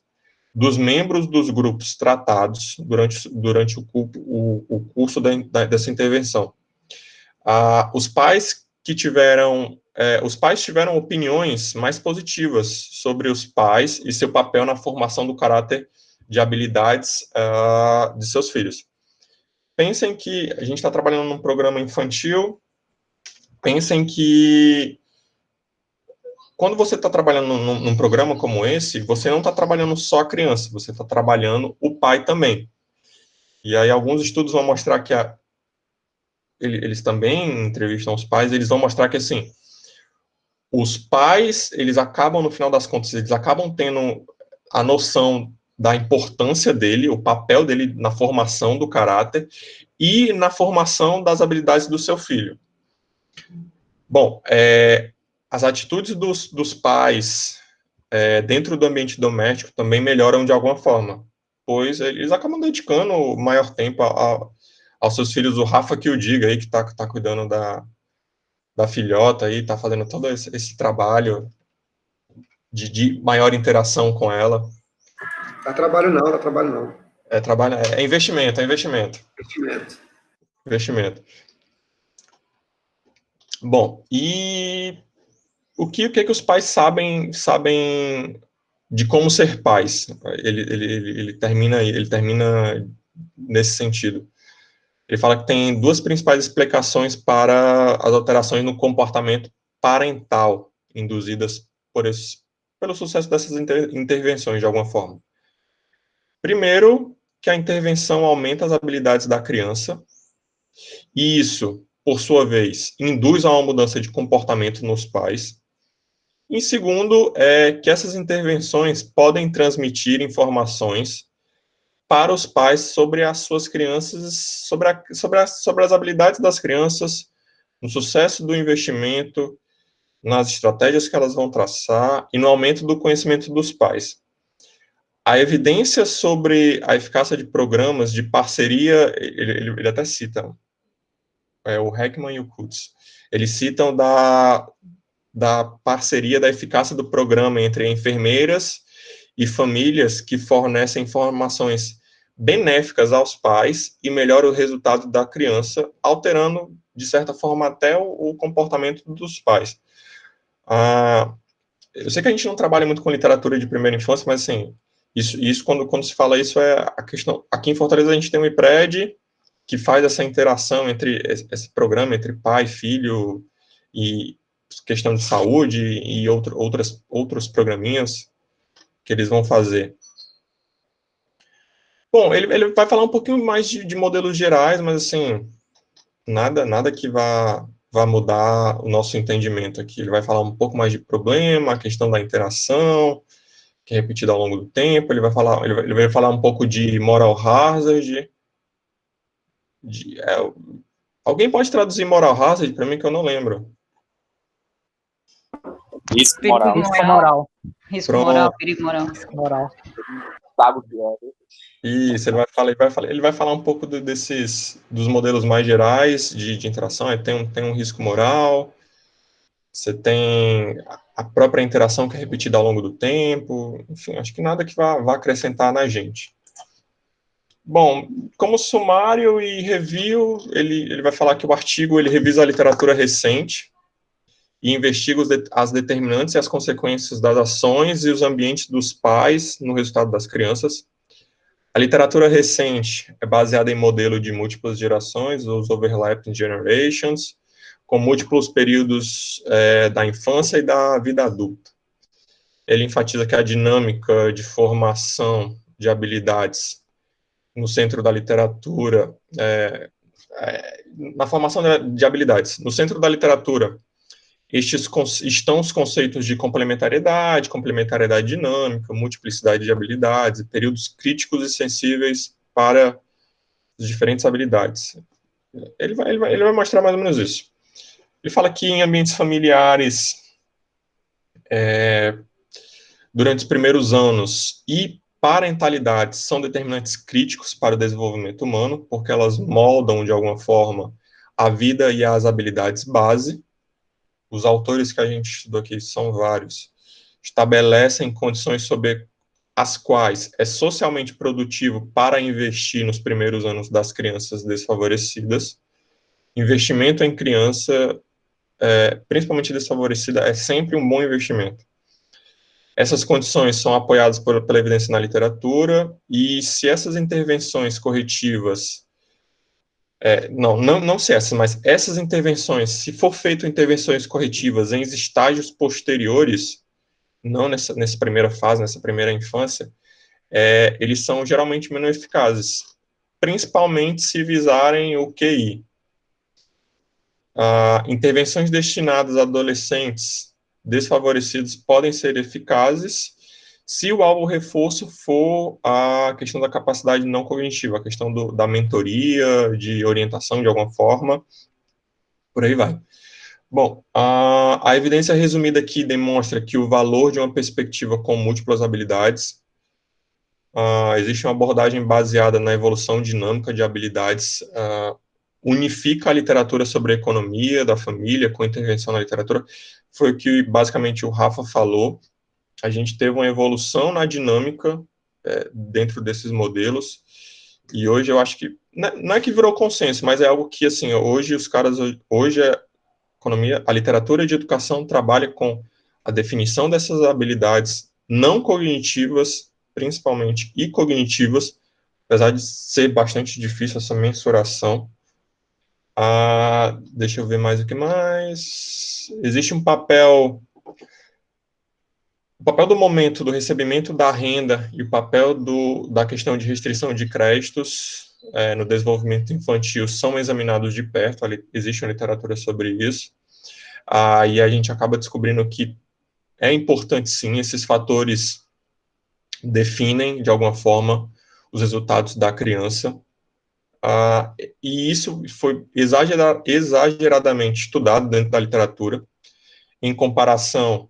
dos membros dos grupos tratados durante o curso dessa intervenção. Os pais tiveram opiniões mais positivas sobre os pais e seu papel na formação do caráter de habilidades de seus filhos. Pensem que a gente está trabalhando num programa infantil, pensem que quando você está trabalhando num programa como esse, você não está trabalhando só a criança, você está trabalhando o pai também. E aí alguns estudos vão mostrar que eles também entrevistam os pais, eles vão mostrar que, assim, os pais, eles acabam, no final das contas, eles acabam tendo a noção da importância dele, o papel dele na formação do caráter e na formação das habilidades do seu filho. Bom, as atitudes dos pais dentro do ambiente doméstico também melhoram de alguma forma, pois eles acabam dedicando o maior tempo aos seus filhos. O Rafa que o diga aí, que tá cuidando da filhota aí, tá fazendo todo esse trabalho de maior interação com ela. Dá trabalho não, dá trabalho não. É investimento, Investimento. Investimento. Bom, e o que os pais sabem de como ser pais? Ele termina nesse sentido. Ele fala que tem duas principais explicações para as alterações no comportamento parental induzidas pelo sucesso dessas intervenções, de alguma forma. Primeiro, que a intervenção aumenta as habilidades da criança, e isso, por sua vez, induz a uma mudança de comportamento nos pais. Em segundo, que essas intervenções podem transmitir informações para os pais sobre as suas crianças, sobre as habilidades das crianças, no sucesso do investimento, nas estratégias que elas vão traçar e no aumento do conhecimento dos pais. A evidência sobre a eficácia de programas de parceria, ele até cita, o Heckman e o Kutz, eles citam da parceria, da eficácia do programa entre enfermeiras e famílias que fornecem informações benéficas aos pais e melhora o resultado da criança, alterando, de certa forma, até o comportamento dos pais. Eu sei que a gente não trabalha muito com literatura de primeira infância, mas, assim, isso quando se fala isso, é a questão. Aqui em Fortaleza a gente tem um IPRED que faz essa interação entre esse programa, entre pai, filho, e questão de saúde e outros programinhas que eles vão fazer. Bom, ele vai falar um pouquinho mais de modelos gerais, mas, assim, nada que vá mudar o nosso entendimento aqui. Ele vai falar um pouco mais de problema, a questão da interação, que é repetida ao longo do tempo. Ele vai falar um pouco de moral hazard. Alguém pode traduzir moral hazard para mim, que eu não lembro? Risco moral. Risco moral. Risco Pronto. moral, perigo moral. Risco moral. Sabe o que é? Isso, ele vai falar um pouco dos modelos mais gerais de interação. Aí tem um risco moral, você tem a própria interação que é repetida ao longo do tempo, enfim, acho que nada que vá acrescentar na gente. Bom, como sumário e review, ele vai falar que o artigo ele revisa a literatura recente e investiga as determinantes e as consequências das ações e os ambientes dos pais no resultado das crianças. A literatura recente é baseada em modelo de múltiplas gerações, os overlapping generations, com múltiplos períodos da infância e da vida adulta. Ele enfatiza que a dinâmica de formação de habilidades no centro da literatura, na formação de habilidades, no centro da literatura, estão os conceitos de complementariedade dinâmica, multiplicidade de habilidades, períodos críticos e sensíveis para as diferentes habilidades. Ele vai mostrar mais ou menos isso. Ele fala que em ambientes familiares, durante os primeiros anos, e parentalidade são determinantes críticos para o desenvolvimento humano, porque elas moldam, de alguma forma, a vida e as habilidades base. Os autores que a gente estudou aqui são vários, estabelecem condições sobre as quais é socialmente produtivo para investir nos primeiros anos das crianças desfavorecidas. Investimento em criança, principalmente desfavorecida, é sempre um bom investimento. Essas condições são apoiadas pela evidência na literatura, e se essas intervenções corretivas não se essas, mas essas intervenções, se for feito intervenções corretivas em estágios posteriores, não nessa primeira fase, nessa primeira infância, eles são geralmente menos eficazes, principalmente se visarem o QI. Intervenções destinadas a adolescentes desfavorecidos podem ser eficazes se o alvo reforço for a questão da capacidade não cognitiva, a questão da mentoria, de orientação de alguma forma, por aí vai. Bom, a evidência resumida aqui demonstra que o valor de uma perspectiva com múltiplas habilidades, existe uma abordagem baseada na evolução dinâmica de habilidades, unifica a literatura sobre a economia da família com intervenção na literatura, foi o que basicamente o Rafa falou. A gente teve uma evolução na dinâmica dentro desses modelos, e hoje eu acho que, não é que virou consenso, mas é algo que, assim, hoje a literatura de educação trabalha com a definição dessas habilidades não cognitivas, principalmente, e cognitivas, apesar de ser bastante difícil essa mensuração. Deixa eu ver mais o que mais. Existe um papel... O papel do momento do recebimento da renda e o papel da questão de restrição de créditos no desenvolvimento infantil são examinados de perto, existe uma literatura sobre isso, e a gente acaba descobrindo que é importante sim, esses fatores definem, de alguma forma, os resultados da criança, e isso foi exageradamente estudado dentro da literatura, em comparação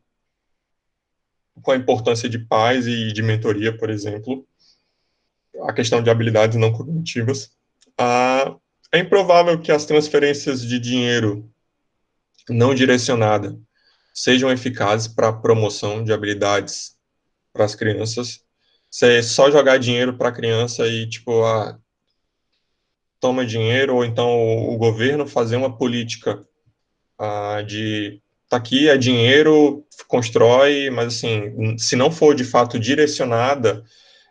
com a importância de pais e de mentoria, por exemplo, a questão de habilidades não cognitivas. É improvável que as transferências de dinheiro não direcionada sejam eficazes para a promoção de habilidades para as crianças. Você só jogar dinheiro para a criança e, tipo, toma dinheiro, ou então o governo fazer uma política de tá aqui, é dinheiro, constrói, mas assim, se não for de fato direcionada,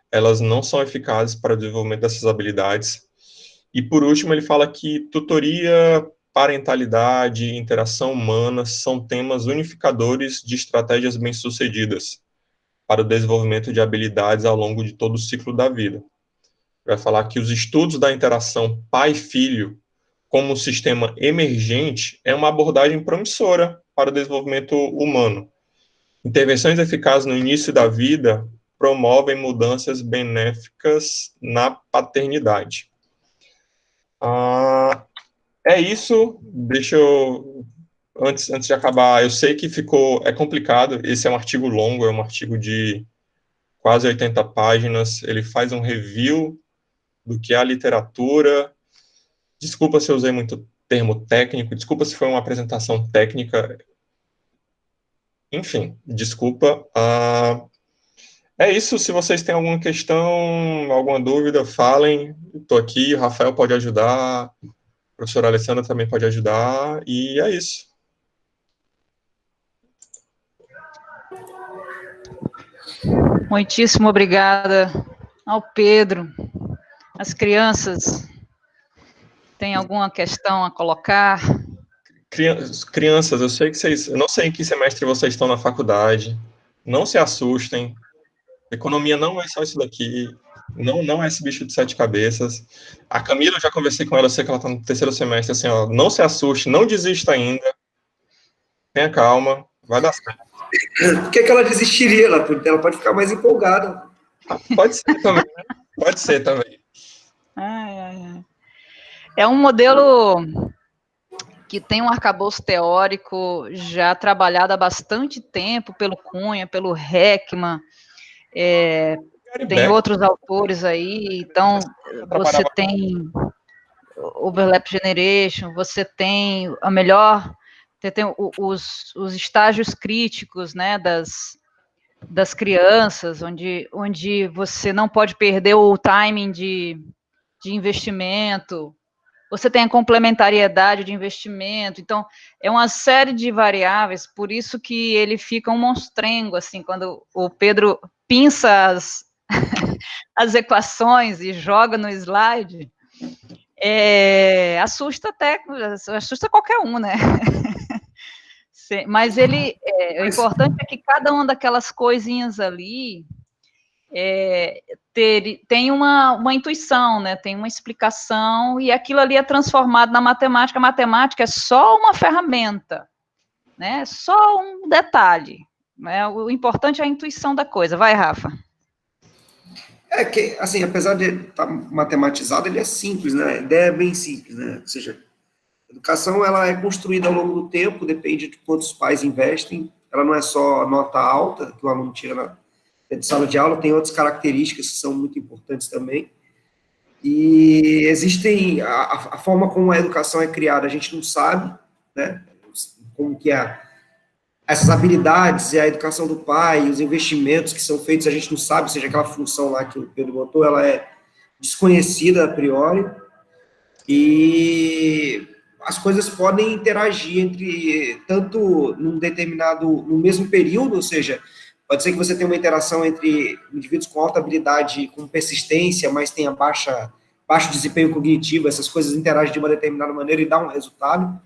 elas não são eficazes para o desenvolvimento dessas habilidades. E por último, ele fala que tutoria, parentalidade, interação humana são temas unificadores de estratégias bem-sucedidas para o desenvolvimento de habilidades ao longo de todo o ciclo da vida. Vai falar que os estudos da interação pai-filho como um sistema emergente é uma abordagem promissora para o desenvolvimento humano. Intervenções eficazes no início da vida promovem mudanças benéficas na paternidade. É isso. Deixa eu... Antes de acabar, eu sei que é complicado, esse é um artigo longo, é um artigo de quase 80 páginas, ele faz um review do que é a literatura. Desculpa se eu usei muito termo técnico, desculpa se foi uma apresentação técnica, enfim, desculpa. É isso, se vocês têm alguma questão, alguma dúvida, falem, estou aqui, o Rafael pode ajudar, a professora Alessandra também pode ajudar, e é isso. Muitíssimo obrigada ao Pedro. As crianças têm alguma questão a colocar? Crianças, eu não sei em que semestre vocês estão na faculdade, não se assustem, economia não é só isso daqui, não é esse bicho de 7 cabeças. A Camila, eu já conversei com ela, eu sei que ela está no 3º semestre, assim, ó, não se assuste, não desista ainda, tenha calma, vai dar certo. Por que ela desistiria? Ela pode ficar mais empolgada. Pode ser também, né? Pode ser também. É um modelo que tem um arcabouço teórico já trabalhado há bastante tempo pelo Cunha, pelo Heckman, tem outros autores aí, então você tem Overlap Generation, você tem você tem os estágios críticos, né, das crianças, onde você não pode perder o timing de investimento, você tem a complementariedade de investimento, então é uma série de variáveis, por isso que ele fica um monstrengo, assim, quando o Pedro pinça as equações e joga no slide, assusta qualquer um, né? Mas o importante é que cada uma daquelas coisinhas ali tem uma intuição, né? Tem uma explicação, e aquilo ali é transformado na matemática. A matemática é só uma ferramenta, né? Só um detalhe, né? O importante é a intuição da coisa. Vai, Rafa. É que, assim, apesar de estar matematizado, ele é simples, né? A ideia é bem simples, né? Ou seja, a educação, ela é construída ao longo do tempo, depende de quantos pais investem. Ela não é só nota alta, que o aluno tira na sala de aula, tem outras características que são muito importantes também. E existem, a forma como a educação é criada, a gente não sabe, né? Como que essas habilidades e a educação do pai, os investimentos que são feitos, a gente não sabe, ou seja, aquela função lá que o Pedro botou, ela é desconhecida a priori, e as coisas podem interagir entre, tanto no mesmo período, ou seja, pode ser que você tenha uma interação entre indivíduos com alta habilidade, com persistência, mas tenha baixo desempenho cognitivo, essas coisas interagem de uma determinada maneira e dão um resultado.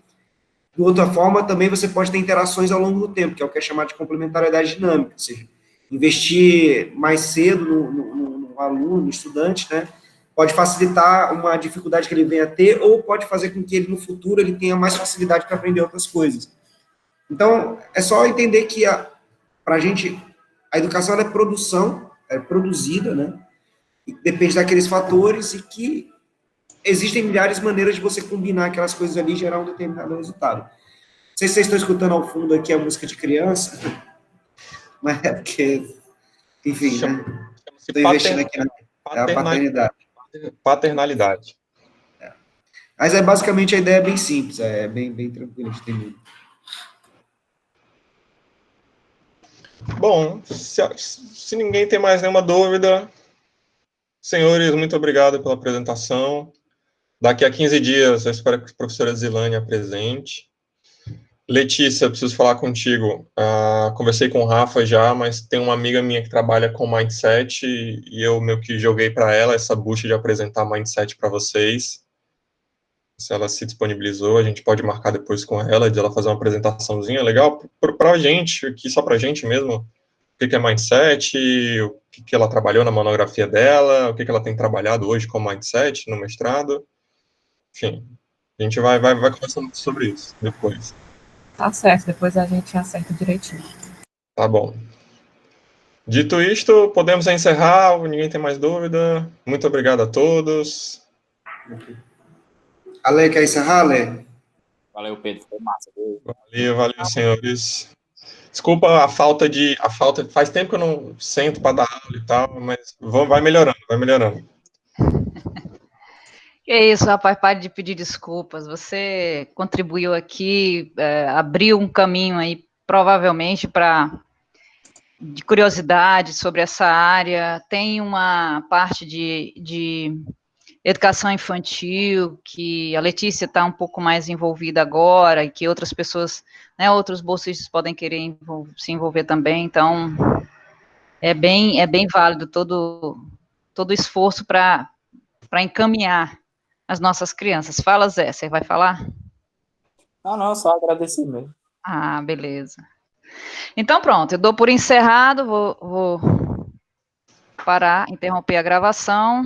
De outra forma, também você pode ter interações ao longo do tempo, que é o que é chamado de complementariedade dinâmica, ou seja, investir mais cedo no aluno, no estudante, né, pode facilitar uma dificuldade que ele venha a ter, ou pode fazer com que ele, no futuro, ele tenha mais facilidade para aprender outras coisas. Então, é só entender que, para a gente, a educação ela é produção, é produzida, né, e depende daqueles fatores, e que existem milhares de maneiras de você combinar aquelas coisas ali e gerar um determinado resultado. Não sei se vocês estão escutando ao fundo aqui a música de criança, mas é porque, enfim, né? Estou investindo aqui na paternidade. Paternalidade. Mas basicamente a ideia é bem simples, é bem tranquila de entender. Bom, se ninguém tem mais nenhuma dúvida, senhores, muito obrigado pela apresentação. Daqui a 15 dias, eu espero que a professora Zilane apresente. Letícia, eu preciso falar contigo. Conversei com o Rafa já, mas tem uma amiga minha que trabalha com Mindset e eu meio que joguei para ela essa bucha de apresentar Mindset para vocês. Se ela se disponibilizou, a gente pode marcar depois com ela, de ela fazer uma apresentaçãozinha legal para a gente, aqui só para a gente mesmo, o que é Mindset, o que ela trabalhou na monografia dela, o que ela tem trabalhado hoje com Mindset no mestrado. Enfim, a gente vai conversando sobre isso depois. Tá certo, depois a gente acerta direitinho. Tá bom. Dito isto, podemos encerrar, ninguém tem mais dúvida. Muito obrigado a todos. Ale, quer encerrar, Ale? Valeu, Pedro. Foi massa. Valeu, senhores. Desculpa a falta. Faz tempo que eu não sento para dar aula e tal, mas vai melhorando. Que é isso, rapaz, pare de pedir desculpas. Você contribuiu aqui, abriu um caminho aí, provavelmente, de curiosidade sobre essa área. Tem uma parte de educação infantil, que a Letícia está um pouco mais envolvida agora, e que outras pessoas, né, outros bolsistas podem querer se envolver também. Então, é bem válido todo o esforço para encaminhar as nossas crianças. Fala, Zé, você vai falar? Não, só agradecer mesmo. Ah, beleza. Então, pronto, eu dou por encerrado, vou parar, interromper a gravação.